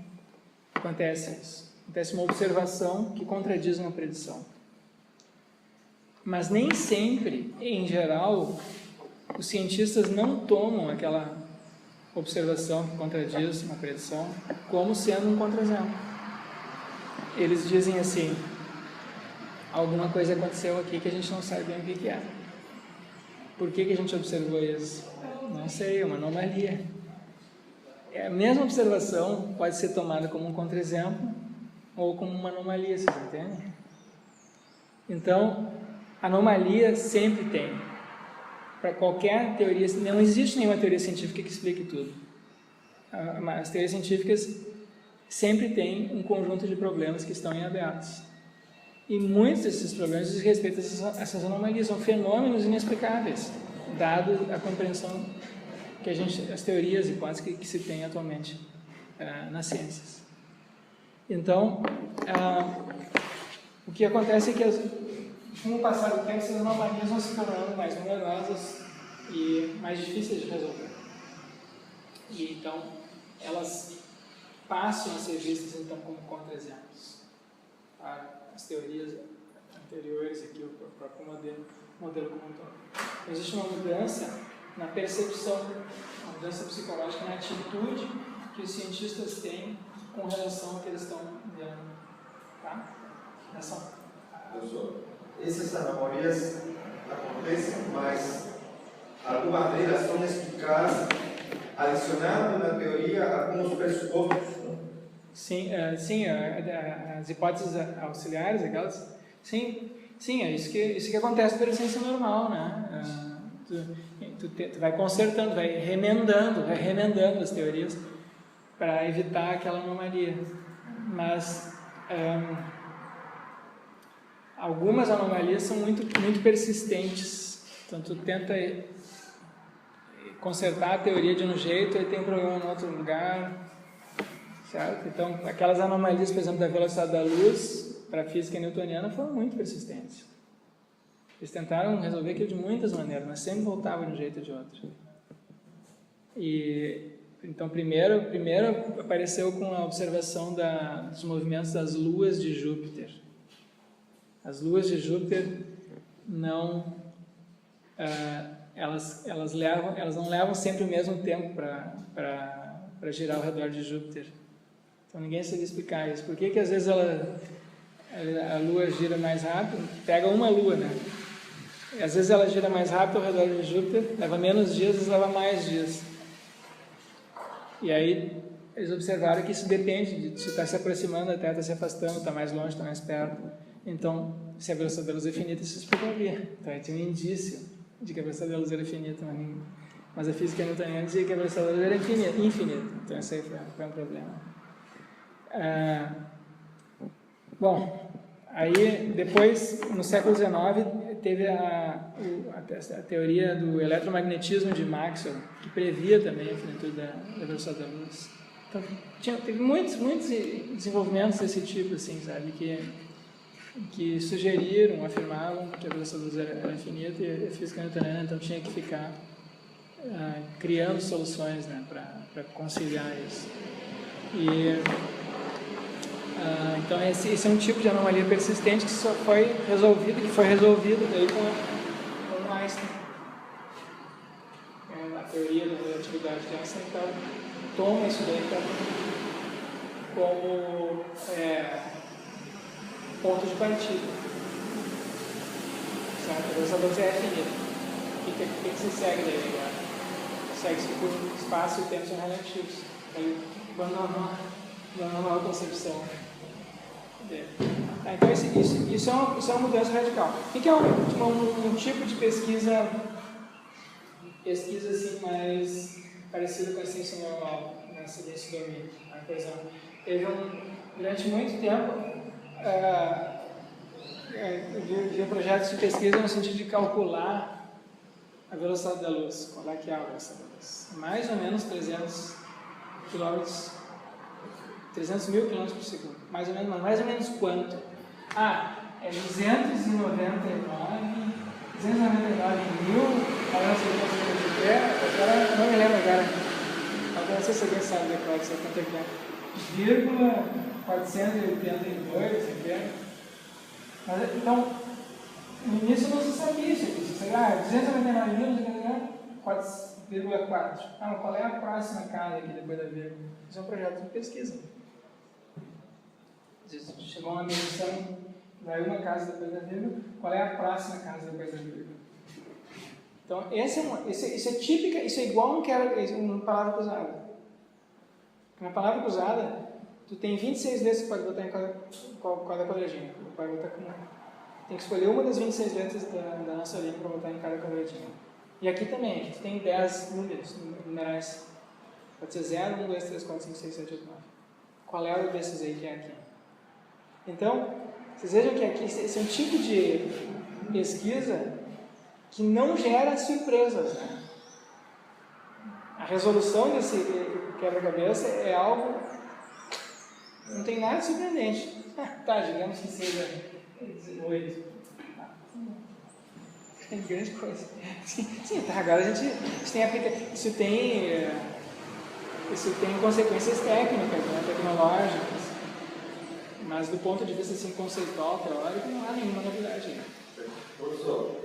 Acontece uma observação que contradiz uma predição. Mas nem sempre, em geral, os cientistas não tomam aquela observação que contradiz uma predição como sendo um contra-exemplo. Eles dizem assim: alguma coisa aconteceu aqui que a gente não sabe bem o que é. Por que a gente observou isso? Não sei, é uma anomalia. A mesma observação pode ser tomada como um contra-exemplo ou como uma anomalia, vocês entendem? Então, anomalia sempre tem. Para qualquer teoria, não existe nenhuma teoria científica que explique tudo. As teorias científicas sempre têm um conjunto de problemas que estão em abertos. E muitos desses problemas dizem respeito a essas anomalias, são fenômenos inexplicáveis, dado a compreensão que as teorias e hipóteses que se tem atualmente nas ciências. Então, o que acontece é que com o passar do tempo, essas anomalias vão se tornando mais numerosas e mais difíceis de resolver. E então, elas passam a ser vistas então como contra-exemplos. As teorias anteriores, aqui o próprio modelo como um todo. Existe uma mudança na percepção, uma mudança psicológica na atitude que os cientistas têm com relação ao que eles estão vendo. Tá? Professor, essas anomalias acontecem, mas algumas delas são explicadas adicionando na teoria alguns pressupostos. Sim, as hipóteses auxiliares, aquelas, sim, é isso que acontece pela ciência normal, né? tu vai consertando, vai remendando as teorias para evitar aquela anomalia. Mas algumas anomalias são muito persistentes. Então tu tenta consertar a teoria de um jeito e tem um problema em outro lugar, certo? Então aquelas anomalias, por exemplo, da velocidade da luz para a física newtoniana foram muito persistentes. Eles tentaram resolver aquilo de muitas maneiras, mas sempre voltava de um jeito ou de outro. E então primeiro apareceu com a observação dos movimentos das luas de Júpiter. As luas de Júpiter não elas não levam sempre o mesmo tempo para girar ao redor de Júpiter. Então ninguém sabe explicar isso. Por que às vezes a Lua gira mais rápido? Pega uma Lua, né? E às vezes ela gira mais rápido ao redor de Júpiter, leva menos dias, às vezes leva mais dias. E aí eles observaram que isso depende de se está se aproximando da Terra, está se afastando, está mais longe, está mais perto. Então, se a velocidade da luz é finita, isso explicaria. Então aí tinha um indício de que a velocidade da luz era finita, mas a física newtoniana dizia que a velocidade da luz era infinita. Então esse aí foi um problema. Bom, aí depois, no século XIX, teve a teoria do eletromagnetismo de Maxwell, que previa também a finitude da velocidade da luz. Então, teve muitos desenvolvimentos desse tipo, assim, sabe, que sugeriram, afirmavam que a velocidade da luz era infinita e a física newtoniana então tinha que ficar criando soluções, né, para conciliar isso. Então esse é um tipo de anomalia persistente que só foi resolvido, daí com Einstein. A teoria da relatividade de Einstein então, toma isso daí como ponto de partida. Certo? A velocidade da luz é finita. O que se segue daí agora? Segue-se que o espaço e o tempo são relativos. Aí abandonou a nova concepção. Então isso é uma mudança radical. O que é um tipo de pesquisa assim, mais parecida com a ciência normal, nesse domínio? Por exemplo, teve durante muito tempo havia projetos de pesquisa no sentido de calcular a velocidade da luz. Qual é que é a velocidade da luz? Mais ou menos 300 mil quilômetros por segundo. Mais ou menos quanto? É 299 mil, agora não me lembro agora. Não sei se alguém sabe qual é quanto é. Vírgula 482, mas, então, no início não se sabia isso. 299 mil, 4,4. Qual é a próxima casa aqui depois da vírgula? Isso é um projeto de pesquisa. Chegou uma medição, vai uma casa depois da vírgula, qual é a próxima casa depois da vírgula? Então, isso é típica, isso é igual uma palavra cruzada. Na palavra cruzada, tu tem 26 letras que pode botar em cada quadradinho. Tem que escolher uma das 26 letras da nossa língua para botar em cada quadradinho. E aqui também, aqui tu tem 10 números, numerais. Pode ser 0, 1, 2, 3, 4, 5, 6, 7, 8, 9. Qual é o desses aí que é aqui? Então, vocês vejam que aqui esse é um tipo de pesquisa que não gera surpresas, né? A resolução desse quebra-cabeça é algo... Não tem nada surpreendente. Digamos que seja 8. Tem grande coisa. Sim, agora a gente tem isso tem consequências técnicas, né, tecnológicas. Mas do ponto de vista assim, conceitual, teórico, não há nenhuma novidade. Professor,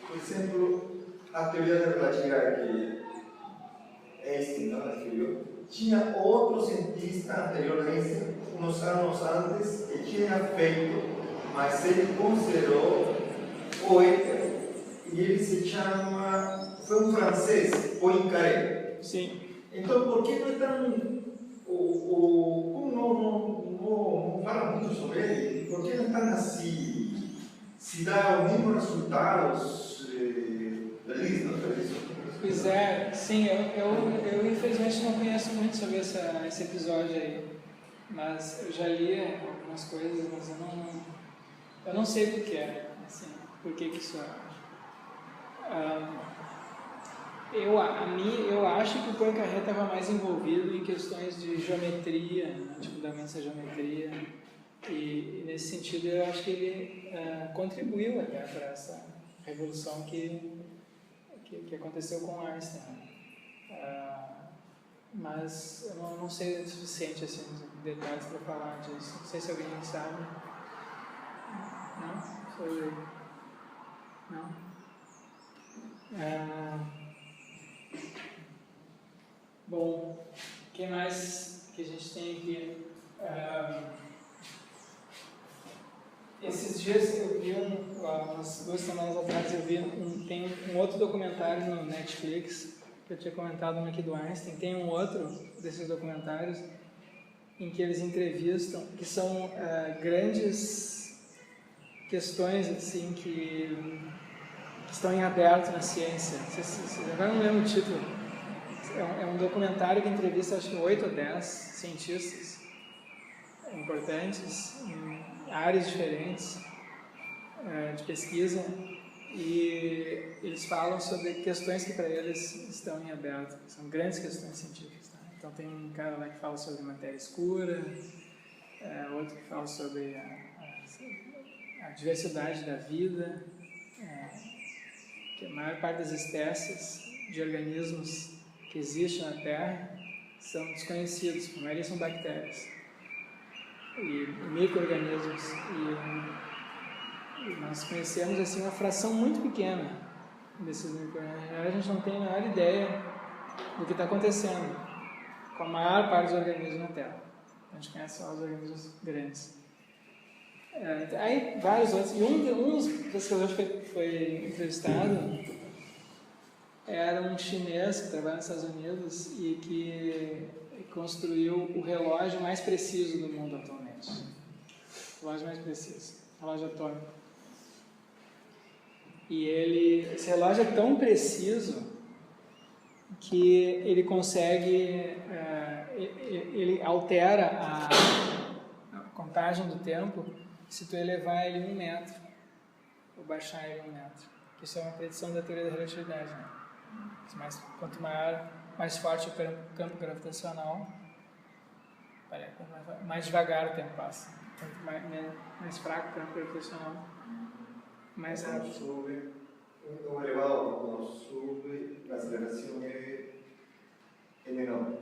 por exemplo, a teoria da relatividade que Einstein escreveu, tinha outro cientista anterior a Einstein, uns anos antes, que tinha feito, mas ele considerou Poincaré, e ele se chama, foi um francês, Poincaré. Sim. Então, por que não é tão... Como não fala muito sobre ele, por que não estão assim, se dá os mesmos resultados, feliz, não? Pois é, sim, eu infelizmente não conheço muito sobre esse episódio aí, mas eu já li algumas coisas, mas eu não sei porquê, assim, por que isso é. Eu acho que o Poincaré estava mais envolvido em questões de geometria, né, de fundamentos da geometria, e nesse sentido eu acho que ele contribuiu até para essa revolução que aconteceu com Einstein. Mas eu não sei o suficiente assim, detalhes para falar disso. Não sei se alguém sabe. Não? Sobre... Não? Bom, o que mais que a gente tem aqui? Esses dias eu vi, umas 2 semanas atrás, tem um outro documentário no Netflix, que eu tinha comentado aqui do Einstein. Tem um outro desses documentários em que eles entrevistam, que são grandes questões assim, que estão em aberto na ciência. Agora não lembro o título. É um documentário que entrevista, acho que 8 ou 10 cientistas importantes em áreas diferentes de pesquisa, e eles falam sobre questões que para eles estão em aberto, são grandes questões científicas. Tá? Então tem um cara lá que fala sobre matéria escura, outro que fala sobre a diversidade da vida, que a maior parte das espécies de organismos que existem na Terra são desconhecidos, a maioria são bactérias e micro-organismos, e nós conhecemos assim uma fração muito pequena desses micro-organismos. A gente não tem a menor ideia do que está acontecendo com a maior parte dos organismos na Terra. A gente conhece só os organismos grandes. Aí vários outros, e um dos pesquisadores que foi entrevistado era um chinês que trabalha nos Estados Unidos e que construiu o relógio mais preciso do mundo atualmente. O relógio mais preciso, relógio atômico. E esse relógio é tão preciso que ele consegue, ele altera a contagem do tempo se tu elevar ele 1 metro, ou baixar ele 1 metro. Isso é uma predição da teoria da relatividade, né? Quanto maior, mais forte o campo gravitacional, mais devagar o tempo passa. Quanto mais fraco o campo gravitacional, mais rápido. Um elevado quando sube, a aceleração é menor.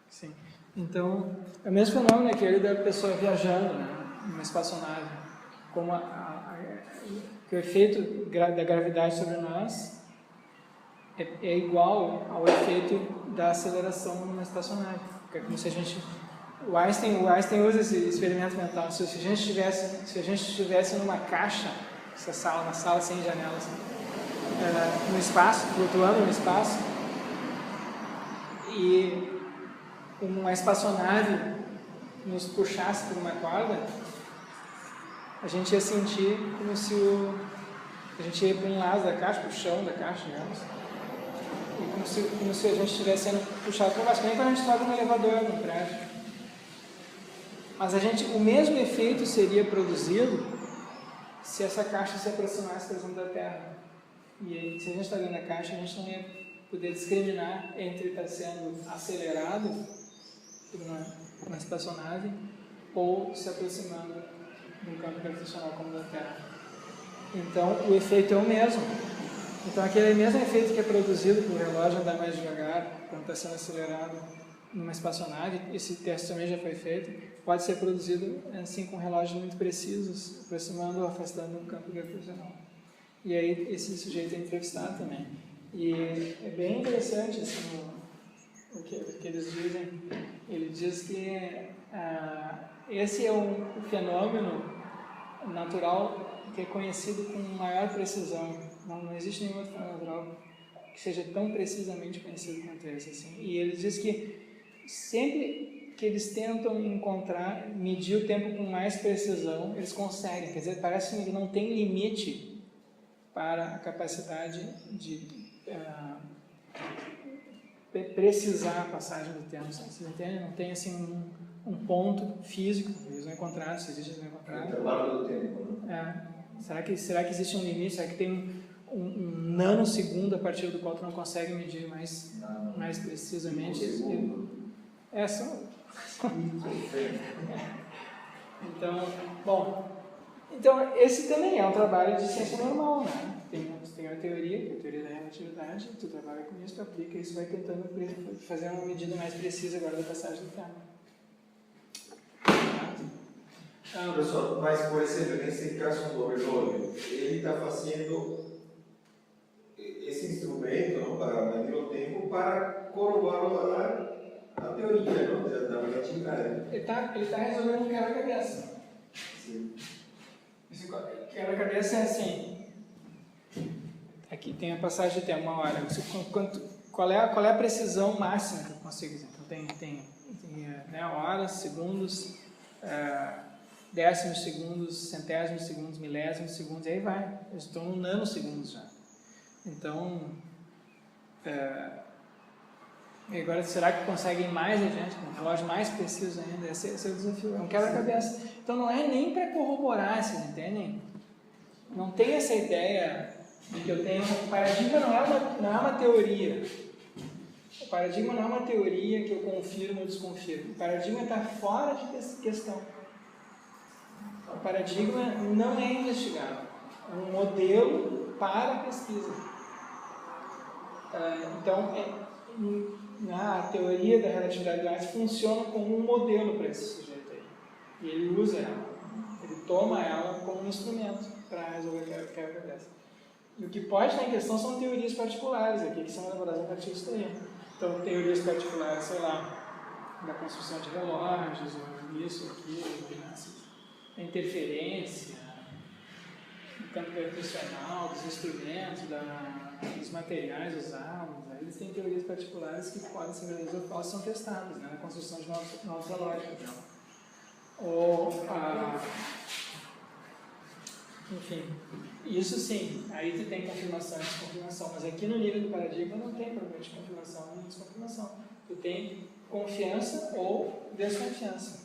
Sim. Então, é o mesmo fenômeno aquele da pessoa viajando, né, numa espaçonave. Como que o efeito da gravidade sobre nós é igual ao efeito da aceleração numa espaçonave. É como se a gente... O Einstein usa esse experimento mental. Se a gente estivesse numa caixa, uma sala sem janelas, no espaço, flutuando no espaço, e uma espaçonave nos puxasse por uma corda, a gente ia sentir como se a gente ia para um lado da caixa, para o chão da caixa, digamos, e como se a gente estivesse sendo puxado para baixo, nem quando a gente sobe no elevador, no prédio. Mas o mesmo efeito seria produzido se essa caixa se aproximasse, por exemplo, da Terra. E aí, se a gente está dentro da caixa, a gente não ia poder discriminar entre estar sendo acelerado por uma espaçonave ou se aproximando de um campo gravitacional como o da Terra. Então, o efeito é o mesmo. Então, aquele mesmo efeito que é produzido por o relógio andar mais devagar quando está sendo acelerado numa espaçonave, esse teste também já foi feito, pode ser produzido assim com relógios muito precisos, aproximando ou afastando um campo gravitacional. E aí esse sujeito é entrevistado também. E é bem interessante assim, o que eles dizem. Ele diz que esse é um fenômeno natural que é conhecido com maior precisão. Não existe nenhum outro fenômeno natural que seja tão precisamente conhecido quanto esse. Assim. E ele diz que sempre que eles tentam medir o tempo com mais precisão, eles conseguem. Quer dizer, parece que não tem limite para a capacidade de precisar a passagem do tempo, vocês entendem? Não tem assim um ponto físico, eles não encontraram, se existe, eles não encontraram. O intervalo do tempo, né? Será que existe um limite? Será que tem um nanosegundo a partir do qual tu não consegue medir mais precisamente? Então, esse também é um trabalho de ciência normal, né? Tem a teoria, que é a teoria da relatividade, tu trabalha com isso, tu aplica isso, vai tentando fazer uma medida mais precisa agora da passagem do tempo. Professor, mas por exemplo, nesse caso do relógio, ele está fazendo esse instrumento, não, para medir o tempo, para corroborar a teoria, não, da relatividade. Ele está resolvendo um quebra-cabeça. Esse quebra-cabeça é assim. Aqui tem a passagem de tempo, uma hora. Qual é a precisão máxima que eu consigo dizer? Então tem horas, segundos, décimos segundos, centésimos segundos, milésimos segundos, e aí vai. Eu estou no nanosegundos já. Então, agora será que conseguem mais adiante, com um relógio mais preciso ainda? Esse é o desafio, é um quebra-cabeça. Então não é nem para corroborar, vocês entendem? Não tem essa ideia de que eu tenho... O paradigma não é uma teoria. O paradigma não é uma teoria que eu confirmo ou desconfirmo. O paradigma está fora de questão. O paradigma não é investigado. É um modelo para a pesquisa. Então, a teoria da relatividade do Einstein funciona como um modelo para esse sujeito aí. E ele usa ela. Ele toma ela como um instrumento para resolver o quebra-cabeça. E o que pode estar em questão são teorias particulares aqui, que são elaboradas a partir disso aí. Então, teorias particulares, sei lá, da construção de relógios, ou isso, aquilo, a interferência, do campo gravitacional, dos instrumentos, dos materiais usados. Aí eles têm teorias particulares que podem ser verdadeiras ou são testadas, né, na construção de novos relógios. Enfim, isso sim, aí tu tem confirmação e desconfirmação, mas aqui no nível do paradigma não tem problema de confirmação e desconfirmação. Tu tem confiança ou desconfiança.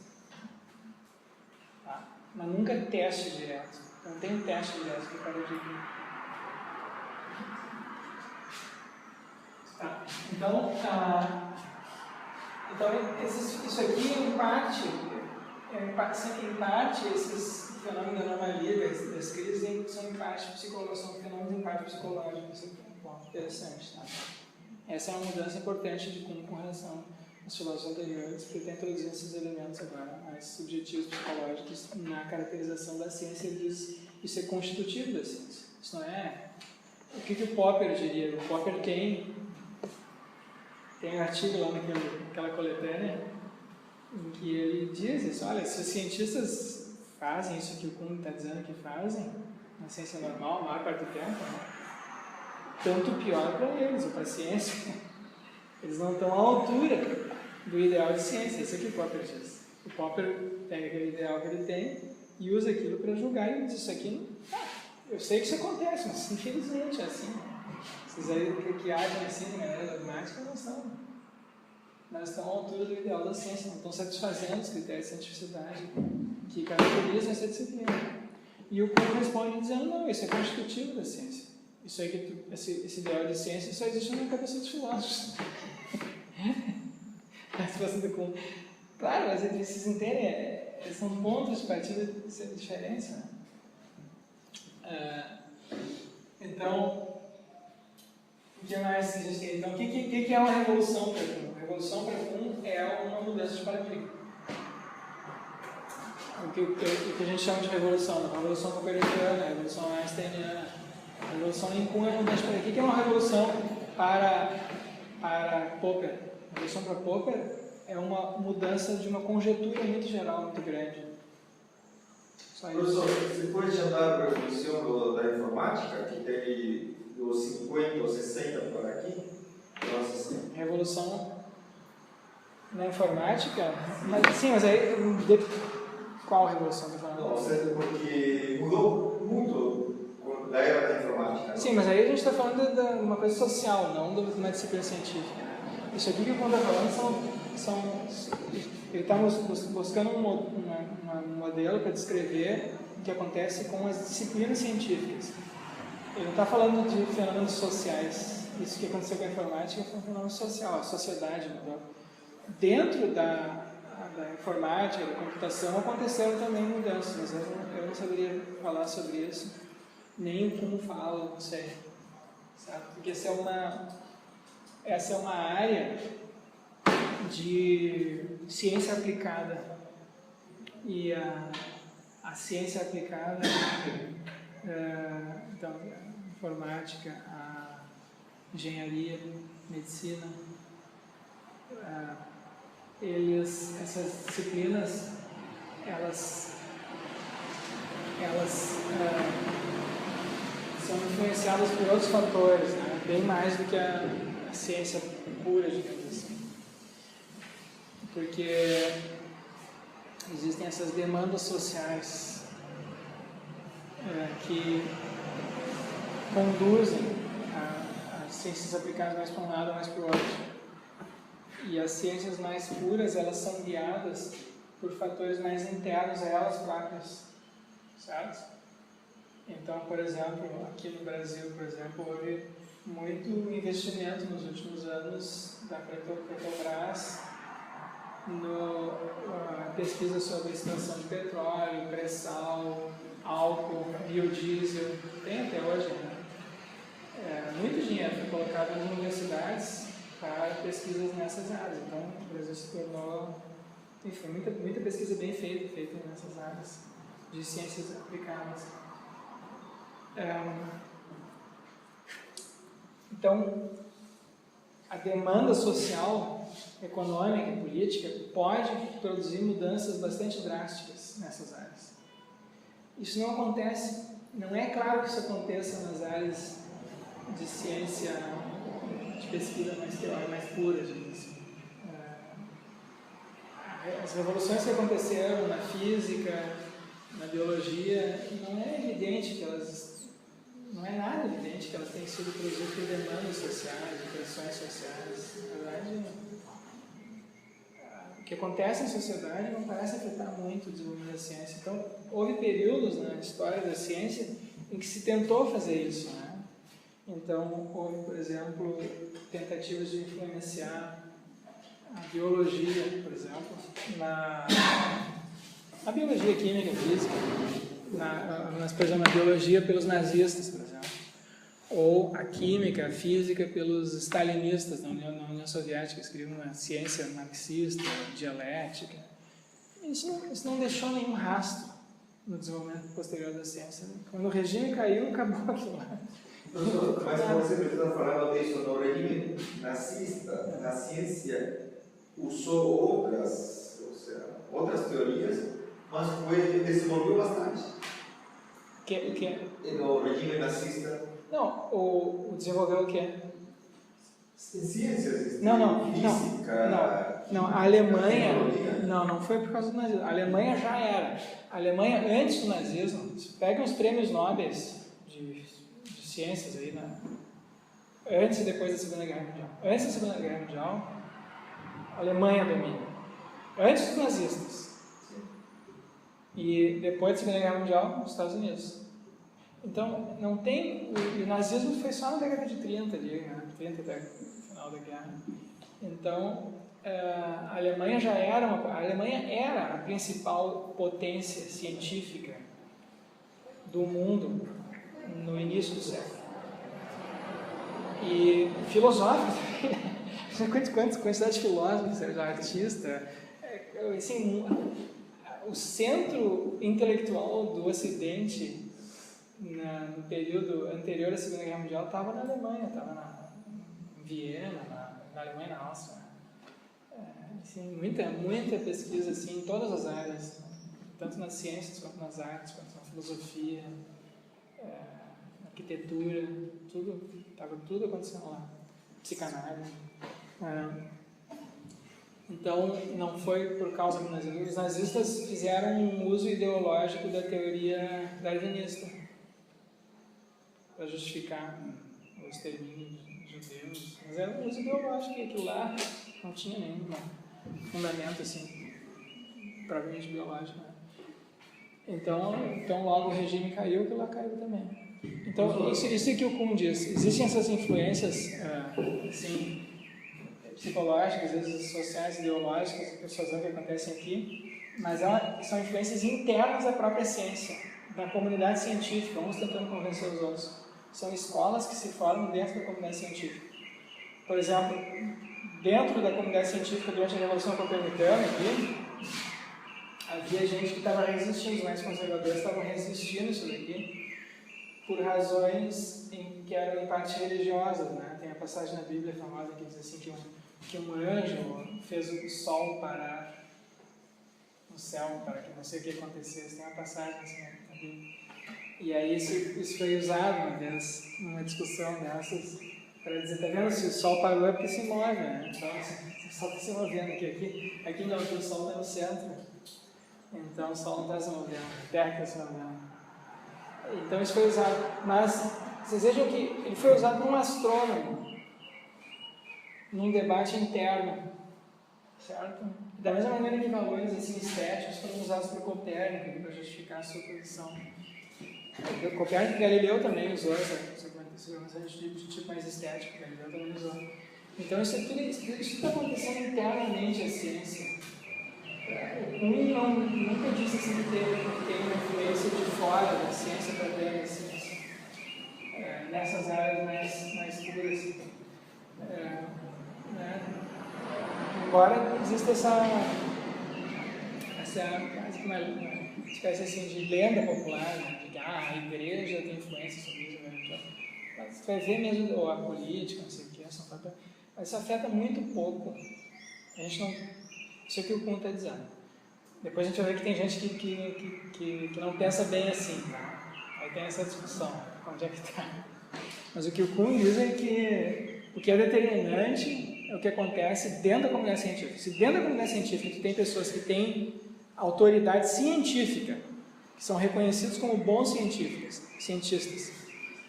Tá? Mas nunca teste direto. Não tem um teste direto do paradigma. Tá? Então isso aqui em parte esses fenômenos da anomalia, das crises, são em parte psicológicos, são fenômenos em parte psicológicos. Isso é um ponto interessante. Tá? Essa é uma mudança importante de como com relação aos filósofos anteriores, porque está introduzindo esses elementos agora mais subjetivos psicológicos na caracterização da ciência. Ele diz isso é constitutivo da ciência. Isso não é... O que o Popper diria? O Popper tem um artigo lá naquela coletânea em que ele diz isso, olha, se os cientistas fazem isso que o Kuhn está dizendo que fazem, na ciência normal, a maior parte do tempo, né? Tanto pior para eles, ou para a ciência. Eles não estão à altura do ideal de ciência, isso é que o Popper diz. O Popper pega aquele ideal que ele tem e usa aquilo para julgar e diz, isso aqui, eu sei que isso acontece, mas infelizmente é assim. Vocês aí que agem assim de maneira dogmática não estão à altura do ideal da ciência, não estão satisfazendo os critérios de cientificidade que caracterizam essa disciplina. E o Kuhn responde dizendo, não, isso é constitutivo da ciência. Isso aí esse ideal de ciência só existe na cabeça dos filósofos. A resposta do Kuhn. Claro, mas vocês entendem, são pontos de partida diferentes, né? Então, o que mais existe? Então, o que é uma revolução para Kuhn? A revolução para Kuhn é uma mudança de paradigma. O que a gente chama de revolução? A revolução copernicana, a revolução einsteiniana. A revolução em Kuhn é uma mudança de paradigma. O que é uma revolução para Popper? A revolução para Popper é uma mudança de uma conjectura muito geral, muito grande. Professor, você pode chamar a revolução da informática, que teve dos 50 ou 60 para aqui? Nossa, revolução na informática? Mas, sim, mas aí... Qual revolução você está falando? Não, certo, porque mudou muito da era da informática. Sim, mas aí a gente está falando de uma coisa social, não de uma disciplina científica. Isso aqui que o Conda está falando ele está buscando um modelo para descrever o que acontece com as disciplinas científicas. Ele não está falando de fenômenos sociais. Isso que aconteceu com a informática foi um fenômeno social, a sociedade mudou. Dentro da informática, da computação, aconteceram também mudanças, mas eu não saberia falar sobre isso, nem como falo, não sei. Sabe? Porque essa é uma área de ciência aplicada. E a ciência aplicada, então, a informática, a engenharia, medicina, essas disciplinas, elas são influenciadas por outros fatores, né? Bem mais do que a ciência pura, digamos assim. Porque existem essas demandas sociais que conduzem as ciências aplicadas mais para um lado ou mais para o outro. E as ciências mais puras, elas são guiadas por fatores mais internos a elas próprias, certo? Então, por exemplo, aqui no Brasil, por exemplo, houve muito investimento nos últimos anos da Petrobras na pesquisa sobre extração de petróleo, pré-sal, álcool, biodiesel, tem até hoje, né? Muito dinheiro foi colocado nas universidades para pesquisas nessas áreas. Então, o Brasil se tornou, enfim, muita pesquisa bem feita nessas áreas de ciências aplicadas. Então, a demanda social, econômica e política pode produzir mudanças bastante drásticas nessas áreas. Isso não acontece, não é claro que isso aconteça nas áreas de ciência, de pesquisa mais teórica, mais pura, digamos assim. As revoluções que aconteceram na física, na biologia, não é evidente que elas, não é nada evidente que elas tenham sido produzidas por demandas sociais, por pressões sociais. Na verdade, o que acontece na sociedade não parece afetar muito o desenvolvimento da ciência. Então, houve períodos na história da ciência em que se tentou fazer isso, né? Então, houve, por exemplo, tentativas de influenciar a biologia, por exemplo, a biologia química, física, por exemplo, a biologia pelos nazistas, por exemplo, ou a química, a física pelos stalinistas na União Soviética, que queriam uma ciência marxista, dialética. Isso não deixou nenhum rastro no desenvolvimento posterior da ciência. Quando o regime caiu, acabou aquilo lá. Mas você precisa falar disso no regime nazista. Na ciência usou outras teorias, mas desenvolveu bastante. O que? No regime nazista. Não, o desenvolveu o quê? Ciências. Física. Não, a Alemanha. Não foi por causa do nazismo. A Alemanha já era. A Alemanha, antes do nazismo, pega os prêmios Nobel de ciências aí, antes e depois da Segunda Guerra Mundial. Antes da Segunda Guerra Mundial, a Alemanha domina. Antes dos nazistas. E depois da Segunda Guerra Mundial, os Estados Unidos. Então, não tem... O nazismo foi só na década de 30, né? 30 até o final da guerra. Então, a Alemanha era a principal potência científica do mundo no início do século. E filosófico também, quantidade de filósofos, artista, assim, o centro intelectual do Ocidente no período anterior à Segunda Guerra Mundial estava na Alemanha, estava em Viena, na Alemanha e na Áustria. Assim, muita pesquisa assim, em todas as áreas, tanto nas ciências quanto nas artes, quanto na filosofia, arquitetura, estava tudo acontecendo lá, psicanálise. Então, não foi por causa do nazismo. Os nazistas fizeram um uso ideológico da teoria darwinista. justificar o extermínio de judeus. Mas era um uso ideológico, que aquilo lá não tinha nenhum fundamento assim, propriamente biológico. Né? Então logo o regime caiu, aquilo lá caiu também. Então, isso que o Kuhn diz. Existem essas influências assim, psicológicas, às vezes sociais, ideológicas, persuasão que acontecem aqui, mas são influências internas da própria ciência, da comunidade científica, uns tentando convencer os outros. São escolas que se formam dentro da comunidade científica. Por exemplo, dentro da comunidade científica, durante a Revolução Copernicana, aqui, havia gente que estava resistindo, os mais conservadores estavam resistindo isso daqui, por razões que eram em parte religiosas. Né? Tem a passagem na Bíblia famosa que diz assim que um anjo fez o sol parar no céu para que não sei o que acontecesse. Tem uma passagem assim na Bíblia. E aí isso foi usado uma vez numa discussão dessas para dizer, tá vendo, se o sol parou é porque se move, né? Então o sol está se movendo aqui não, porque o sol está no centro. Então o sol não está se movendo, a terra está se movendo. Então isso foi usado, mas vocês vejam que ele foi usado por um astrônomo num debate interno, certo? Da mesma maneira que valores assim, estéticos foram usados por Copérnico para justificar a sua posição. Copérnico e Galileu também usou essa argumentação de tipo mais estético, Galileu também usou. Então isso está acontecendo internamente a ciência. O Kuhn nunca disse assim que tem uma influência de fora da ciência para dentro da ciência, nessas áreas mais puras. Né? Embora exista essa quase uma espécie assim, de lenda popular, né? De que a igreja tem influência sobre isso. Né? Mas você vai ver mesmo a política, não sei o que, mas isso afeta muito pouco. A gente não... Isso é o que o Kuhn está dizendo. Depois a gente vai ver que tem gente que não pensa bem assim, tá? Aí tem essa discussão, onde é que está. Mas o que o Kuhn diz é que o que é determinante é o que acontece dentro da comunidade científica. Se dentro da comunidade científica tu tem pessoas que têm autoridade científica, que são reconhecidos como bons cientistas,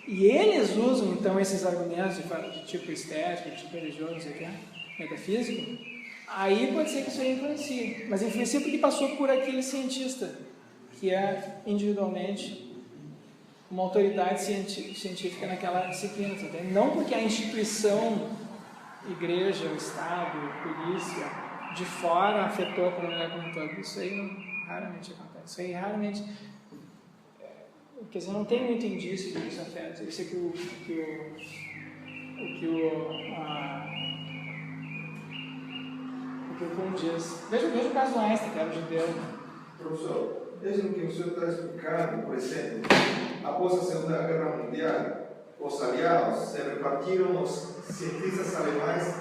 e eles usam então esses argumentos de tipo estético, de tipo religioso, não sei o que, metafísico, aí pode ser que isso aí influencie, mas influencia porque passou por aquele cientista, que é individualmente uma autoridade científica naquela disciplina, entende? Não porque a instituição, igreja, o Estado, polícia, de fora afetou a comunidade como um todo. Isso aí raramente acontece. Isso aí raramente... Quer dizer, não tem muito indício de que isso afeta. Isso é que o Kuhn diz. Veja o caso do Einstein, que era judeu. Professor, veja o que o senhor está explicando, por exemplo, após a Segunda Guerra Mundial, os aliados se repartiram, os cientistas alemães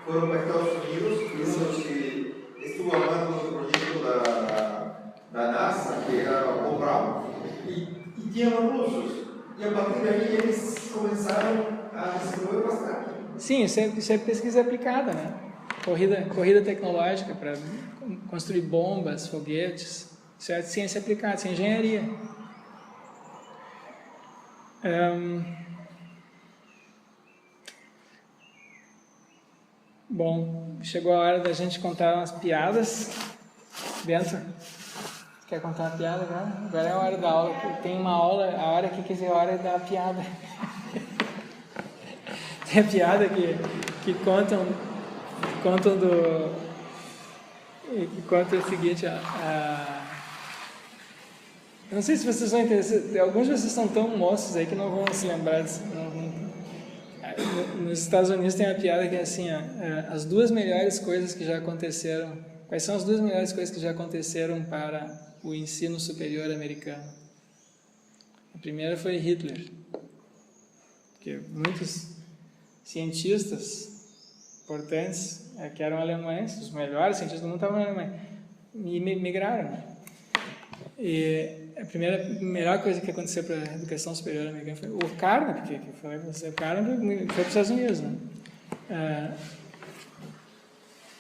foram para Estados Unidos, e um dos que estuvo a mando do projeto da NASA, que era o Von Braun, e tinham russos. E a partir daí eles começaram a desenvolver bastante. Sim, isso é pesquisa aplicada, né? Corrida tecnológica para construir bombas, foguetes. Isso é ciência aplicada, isso é engenharia. Bom, chegou a hora da gente contar umas piadas. Bento, quer contar uma piada agora? Agora é a hora da aula. Tem uma aula, a hora que quer dizer a hora da piada. Tem a piada que contam que conta o seguinte, eu não sei se vocês vão entender, alguns de vocês são tão moços aí que não vão se lembrar disso. Nos Estados Unidos tem uma piada que é assim, as duas melhores coisas que já aconteceram, quais são as duas melhores coisas que já aconteceram para o ensino superior americano? A primeira foi Hitler, porque muitos cientistas importantes que eram alemães, os melhores cientistas do mundo estavam na Alemanha, e migraram. E a melhor coisa que aconteceu para a educação superior americana foi o Carnap, que eu falei para você, o Carnap foi para os Estados Unidos, né?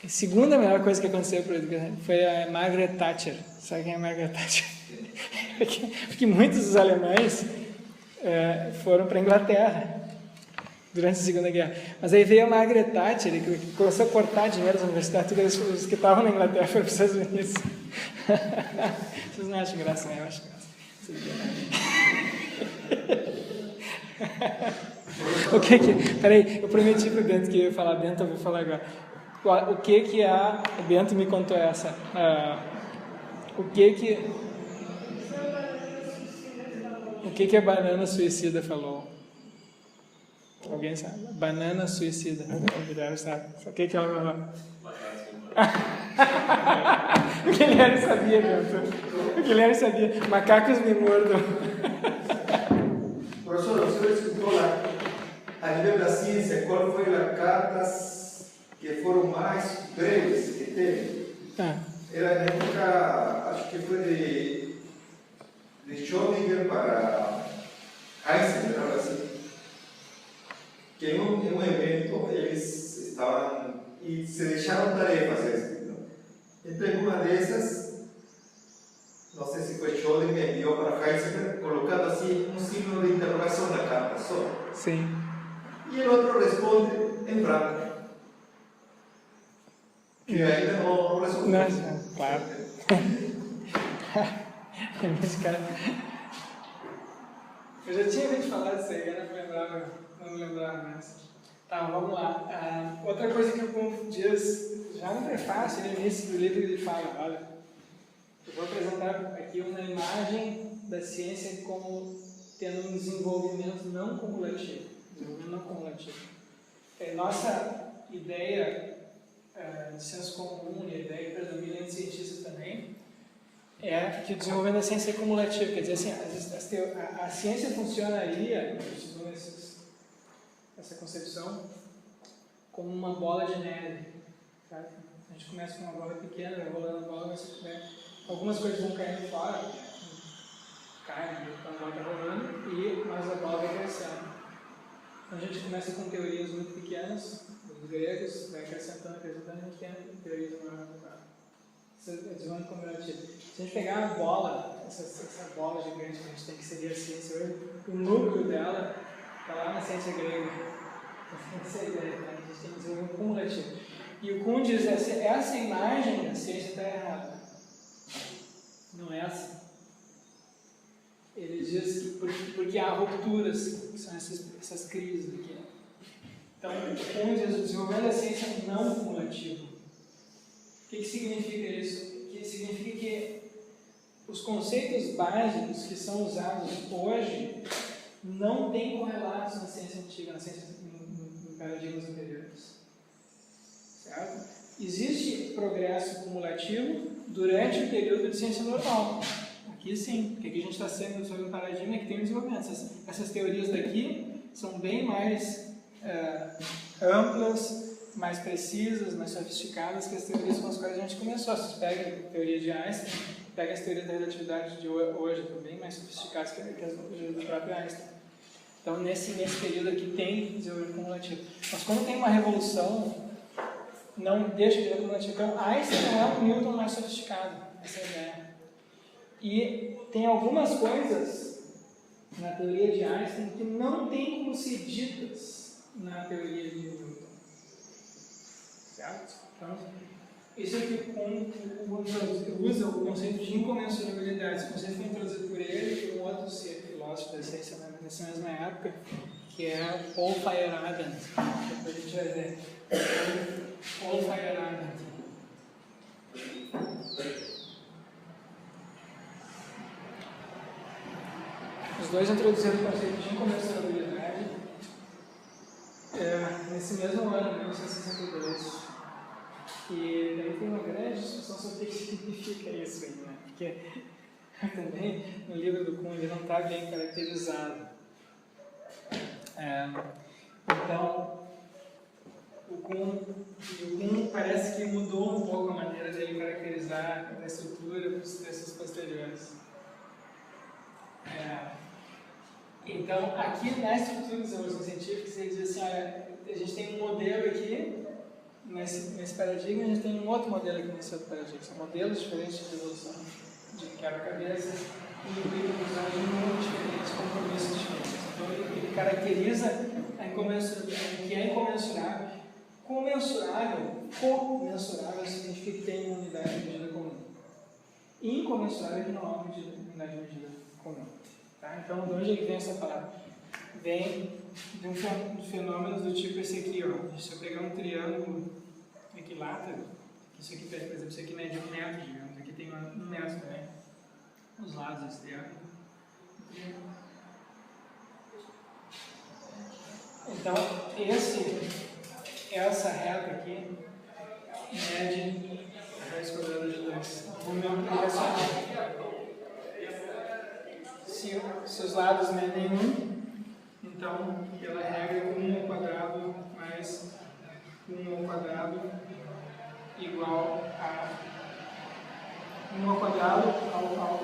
A segunda melhor coisa que aconteceu para a educação foi a Margaret Thatcher. Sabe quem é a Margaret Thatcher? Porque muitos dos alemães foram para a Inglaterra durante a Segunda Guerra. Mas aí veio a Margaret Thatcher, que começou a cortar dinheiro das universidades, todos os que estavam na Inglaterra foram para os Estados Unidos. Vocês não acham graça, né? Eu acho graça. O que que... Peraí, eu prometi para o Bento que eu ia falar, Bento, eu vou falar agora. O que a... O Bento me contou essa. O que a banana suicida falou? Alguém sabe? Banana suicida. O Guilherme sabe. O que ela falou? O Guilherme sabia, Bento. O Guilherme sabia. Macacos me mordam. Professor, o senhor escutou lá, a nível da ciência, qual foi as cartas que foram mais breves que teve? Era na época, acho que foi de Schrödinger para Heisenberg, algo assim. Que em um evento eles estavam e se deixaram tarefas. Então, em uma dessas, não sei se foi Schrödinger, enviou para Heisenberg, colocando assim um signo de interrogação na carta só. Sim. E o outro responde em branco. Que ainda não resolveu. Não, claro. Esse cara... Eu já tinha ouvido falar disso aí, eu não me lembrava mais. Tá, vamos lá. Outra coisa que o Kuhn diz, já no prefácio, no início do livro, ele fala, olha, eu vou apresentar aqui uma imagem da ciência como tendo um desenvolvimento não cumulativo. Nossa ideia de senso comum e a ideia predominante cientista também é que o desenvolvimento da ciência é cumulativo. Quer dizer, assim, a ciência funcionaria, essa concepção, como uma bola de neve. Sabe? A gente começa com uma bola pequena, vai rolando a bola, algumas coisas vão caindo fora, caem, a bola está rolando, mas a bola vai crescendo. Então a gente começa com teorias muito pequenas, dos gregos, vai acrescentando, a gente tem teorias maiores. Esse é o desenvolvimento cumulativo. Se a gente pegar a bola, essa bola gigante que a gente tem, que seria a ciência hoje, o núcleo dela está lá na ciência grega. Essa é a ideia, né? A gente tem que desenvolver um cumulativo. E o Kuhn diz, essa imagem da ciência está errada. Não é assim. Ele diz que porque há rupturas, que são essas crises aqui. Então, o Kuhn diz o desenvolvimento da ciência não cumulativo. O que significa isso? Que significa que os conceitos básicos que são usados hoje não têm correlatos na ciência antiga, em paradigmas anteriores. Certo? Existe progresso cumulativo durante o período de ciência normal. Aqui sim, porque aqui a gente está sendo sobre um paradigma que tem um desenvolvimento. Essas teorias daqui são bem mais amplas, mais precisas, mais sofisticadas que as teorias com as quais a gente começou. Vocês pegam a teoria de Einstein, pegam as teorias da relatividade de hoje, também mais sofisticadas que as do próprio Einstein. Então, nesse período aqui tem desenvolvimento cumulativo. Mas quando tem uma revolução, não deixa de ser cumulativo. Então, Einstein não é um Newton mais sofisticado, essa é a ideia. E tem algumas coisas na teoria de Einstein que não tem como ser ditas na teoria de Newton. Certo? Então, isso é que Kuhn usa o conceito de incomensurabilidade. Esse conceito foi introduzido por ele e por um outro filósofo da ciência nessa mesma época, que é Paul Feyerabend. Depois a gente vai ver. Paul Feyerabend. Os dois introduziram o conceito de incomensurabilidade nesse mesmo ano, 1962. E daí tem uma grande discussão sobre o que significa isso aí, né? Porque também no livro do Kuhn ele não está bem caracterizado. Então, o Kuhn parece que mudou um pouco a maneira de ele caracterizar a estrutura dos textos posteriores. Então, aqui na estrutura dos evolução científicos, ele diz assim, olha, a gente tem um modelo aqui, nesse paradigma, a gente tem um outro modelo aqui nesse outro paradigma. São modelos diferentes de evolução, de quebra-cabeça, implica personagens muito diferentes, compromissos diferentes. Então ele caracteriza o que é incomensurável. Comensurável significa que tem uma unidade de medida comum. Incomensurável é que não há uma unidade de medida comum. Tá? Então, de onde é que vem essa palavra? Vem de um fenômeno do tipo esse aqui, ó. Se eu pegar um triângulo equilátero, isso aqui, por exemplo, isso aqui mede 1 metro, digamos, aqui tem 1 metro também, os lados desse triângulo. Então, essa reta aqui mede a raiz quadrada de 2. O meu irracional. Se os lados medem 1, então ela regra 1 ao quadrado mais 1 ao quadrado igual a 1 ao quadrado ao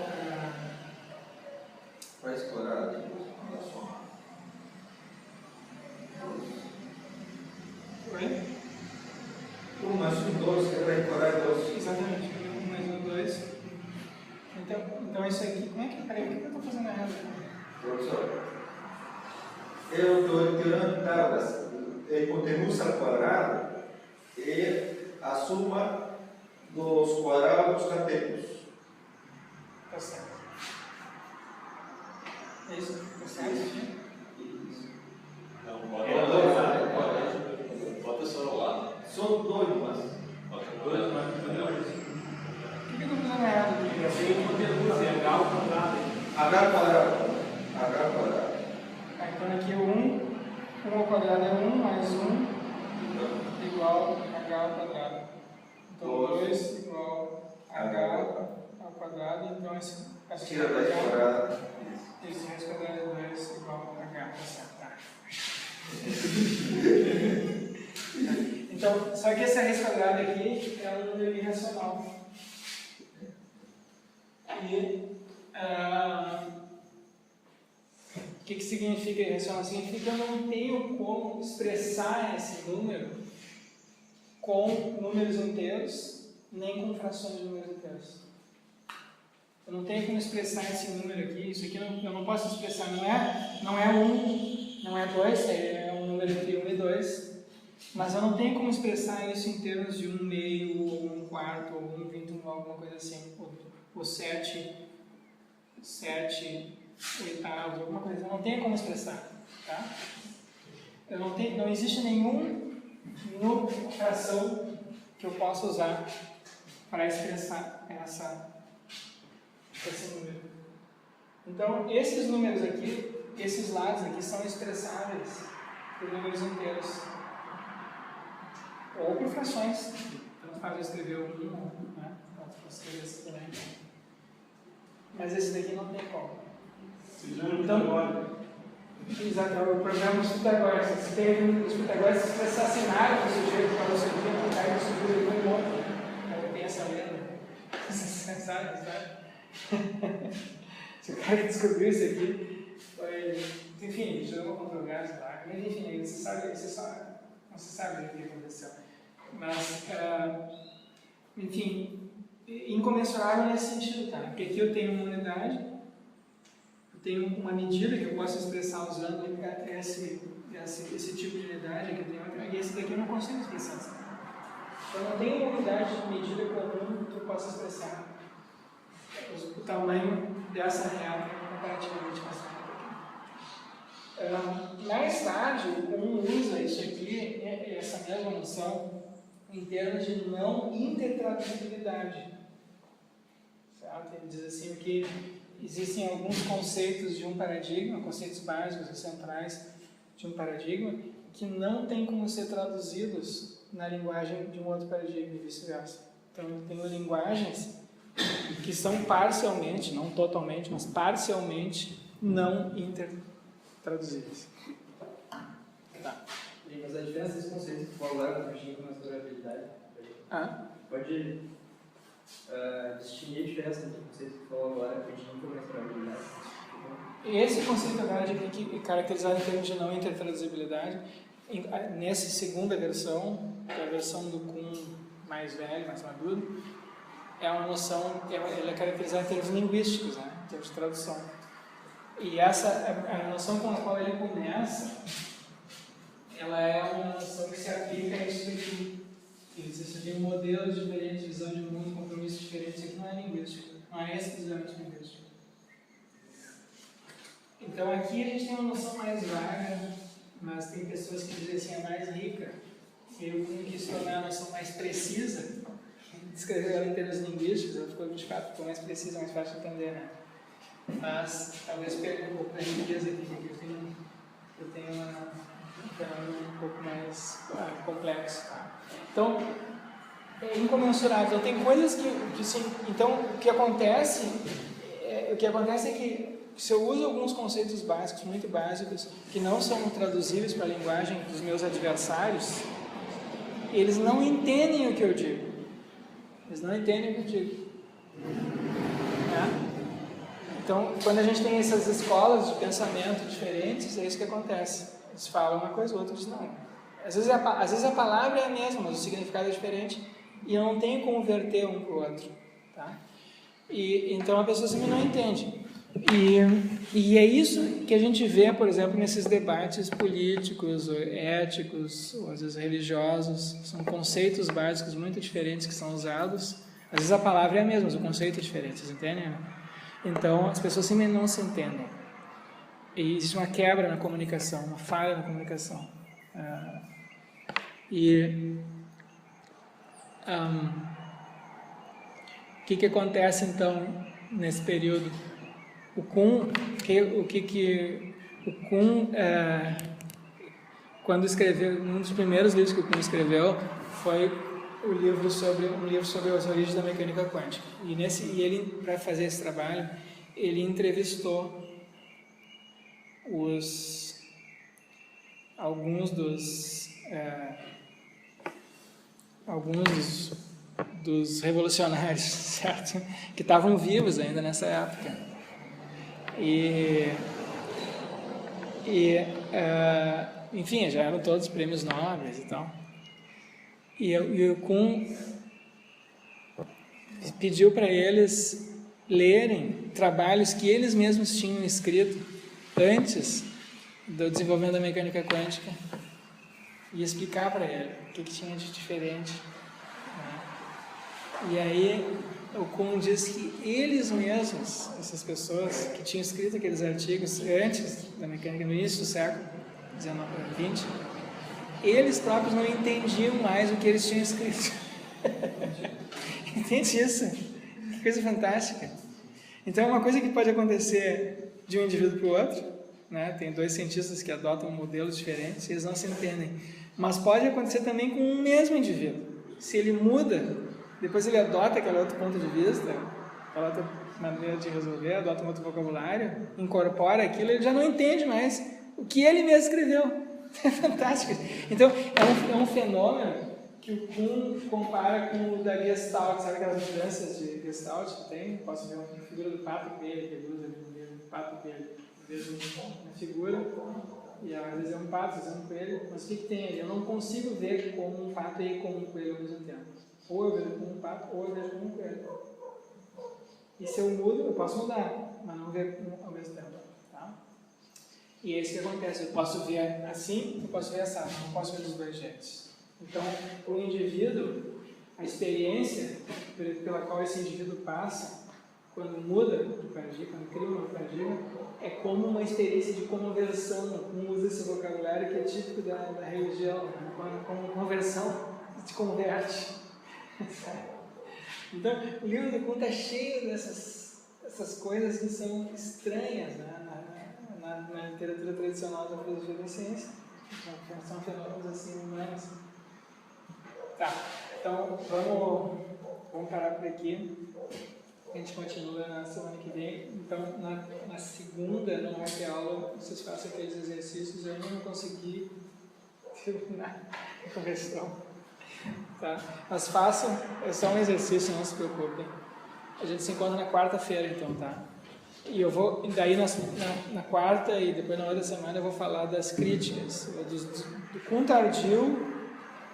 Raiz quadrada. Oi? 1 mais 1, 2, que raiz quadrada 2. Exatamente, 1 mais 1, 2. Então isso aqui, como é que. Peraí, o que eu estou fazendo errado? Professor, eu estou tirando tablas. A hipotenusa ao quadrado é a soma dos quadrados catépicos. Tá certo. É isso? Tá certo? Não, bota só ao lado. São 2, mas. Bota 2 mais 2. O que eu estou fazendo errado aqui? Eu sei que hipotenusa é H ao quadrado. H quadrado. H quadrado. Então aqui o 1 ao quadrado é 1 mais 1 igual a H ao quadrado. Então 2 igual a H ao quadrado. Então essa Tira da raiz quadrada. Esse raiz quadrada de 2 igual a H. Tá. Então, só que essa raiz quadrada aqui é um número irracional. E o que significa irracional? Significa que eu não tenho como expressar esse número com números inteiros, nem com frações de números inteiros. Eu não tenho como expressar esse número aqui, isso aqui eu não posso expressar, não é 1, não é 2, é um número entre 1 e 2, mas eu não tenho como expressar isso em termos de 1 meio, ou 1 quarto, ou 1 vinte, alguma coisa assim, ou 7 oitavos, alguma coisa, eu não tenho como expressar, tá? Não existe nenhum fração que eu possa usar para expressar esse número. Então, esses números aqui, esses lados aqui são expressáveis por números inteiros ou por frações. Tanto faz eu escrever um, né? Posso escrever esse também. Mas esse daqui não tem como. Então, exato, o problema dos Pitagóras. Se tem os Pitagóras expressassem nada do sujeito para o sujeito, o cara do sujeito foi morto. Tem essa lenda. Sabe? Se o cara que descobriu isso aqui foi. Enfim, jogou contra o gás lá. Mas enfim, não se sabe o que aconteceu. Mas, enfim, incomensurável nesse sentido, tá? Porque aqui eu tenho uma unidade, eu tenho uma medida que eu posso expressar usando esse tipo de unidade, aqui eu tenho outra, e esse daqui eu não consigo expressar assim. Então não tem uma unidade de medida comum que eu possa expressar o tamanho dessa reata comparativamente com essa reata aqui. Mais tarde, um usa isso aqui, essa mesma noção, em termos de não intertraduzibilidade. Certo? Ele diz assim que existem alguns conceitos de um paradigma, conceitos básicos e centrais de um paradigma, que não tem como ser traduzidos na linguagem de um outro paradigma e vice-versa. Então, eu tenho linguagens que são parcialmente, não totalmente, mas parcialmente não intertraduzíveis. Tá. Mas a diferença desse conceito que tu falou agora com incomensurabilidade, pode distinguir a diferença entre o conceito que tu falou agora com incomensurabilidade? Esse conceito agora de caracterizado em termos de não intertraduzibilidade, nessa segunda versão, que é a versão do Kuhn mais velho, mais maduro, é uma noção, ela é caracterizada em termos linguísticos, né? Em termos de tradução. E essa, a noção com a qual ele começa, ela é uma noção que se aplica a isso aqui. Você tem modelos diferentes, visão de mundo, compromissos diferentes. Isso aqui não é linguístico, não é exclusivamente linguístico. Então aqui a gente tem uma noção mais vaga, mas tem pessoas que dizem assim, é mais rica. E eu quis tornar a noção mais precisa, descrever ela em termos linguísticos, ela ficou, de fato, ficou mais precisa, mais fácil de entender, né? Mas talvez perca um pouco da riqueza aqui, porque eu tenho um fenômeno um pouco mais complexo. Tá? Então, é incomensurável. Então, tem coisas que sim. Então, o que acontece é que se eu uso alguns conceitos básicos, muito básicos, que não são traduzíveis para a linguagem dos meus adversários, eles não entendem o que eu digo. Eles não entendem o que eu digo. Né? Então, quando a gente tem essas escolas de pensamento diferentes, é isso que acontece. Eles falam uma coisa, outros não. Às vezes a palavra é a mesma, mas o significado é diferente e eu não tenho como verter um para o outro. Tá? Então a pessoa sempre não entende. E é isso que a gente vê, por exemplo, nesses debates políticos, ou éticos, ou às vezes religiosos. São conceitos básicos muito diferentes que são usados. Às vezes a palavra é a mesma, mas o conceito é diferente, vocês entendem? Então as pessoas sempre não se entendem. E existe uma quebra na comunicação, uma falha na comunicação. O que acontece então nesse período? O Kuhn, quando escreveu, um dos primeiros livros que o Kuhn escreveu foi um livro sobre as origens da mecânica quântica. E ele, para fazer esse trabalho, ele entrevistou alguns dos revolucionários, certo? Que estavam vivos ainda nessa época. Enfim, já eram todos prêmios nobres e tal. E o Kuhn pediu para eles lerem trabalhos que eles mesmos tinham escrito antes do desenvolvimento da mecânica quântica e explicar para ele o que tinha de diferente. Né? E aí o Kuhn diz que eles mesmos, essas pessoas que tinham escrito aqueles artigos antes da mecânica, no início do século XIX, XX, eles próprios não entendiam mais o que eles tinham escrito. Entende isso? Que coisa fantástica. Então é uma coisa que pode acontecer de um indivíduo para o outro, né? Tem dois cientistas que adotam modelos diferentes e eles não se entendem. Mas pode acontecer também com um mesmo indivíduo. Se ele muda, depois ele adota aquele outro ponto de vista, aquela outra maneira de resolver, adota um outro vocabulário, incorpora aquilo, ele já não entende mais o que ele mesmo escreveu. É fantástico. Então, é um fenômeno que o Kuhn compara com o da Gestalt. Sabe aquelas mudanças de Gestalt que tem? Posso ver uma figura do pato coelho, que ele usa ali, pato coelho. Vejo uma figura, e às vezes é um pato, às vezes é um coelho, mas o que tem ali? Eu não consigo ver como um pato e como um coelho ao mesmo tempo. Ou eu vejo como um pato, ou eu vejo como um coelho. E se eu mudo, eu posso mudar, mas não ver ao mesmo tempo. Tá? E é isso que acontece. Eu posso ver assim, eu posso ver assado, não posso ver dos dois jeitos. Então, para o indivíduo, a experiência pela qual esse indivíduo passa, quando muda de paradigma, quando cria uma paradigma, é como uma experiência de conversão. Um usa esse vocabulário que é típico da religião, né? Como conversão, se converte. Então, o livro do Kuhn está cheio dessas coisas que são estranhas, né? na literatura tradicional da filosofia da ciência. São fenômenos assim humanos. Tá, então vamos parar por aqui. A gente continua na semana que vem. Então, na segunda, não vai ter aula, vocês façam aqueles exercícios. Eu ainda não consegui terminar a conversão. Tá? Mas façam, é só um exercício, não se preocupem. A gente se encontra na quarta-feira, então, tá? E eu vou, daí na quarta e depois na outra semana eu vou falar das críticas, do Kuhn tardio,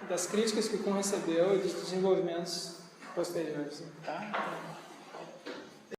das críticas que o Kuhn recebeu e dos desenvolvimentos posteriores, tá?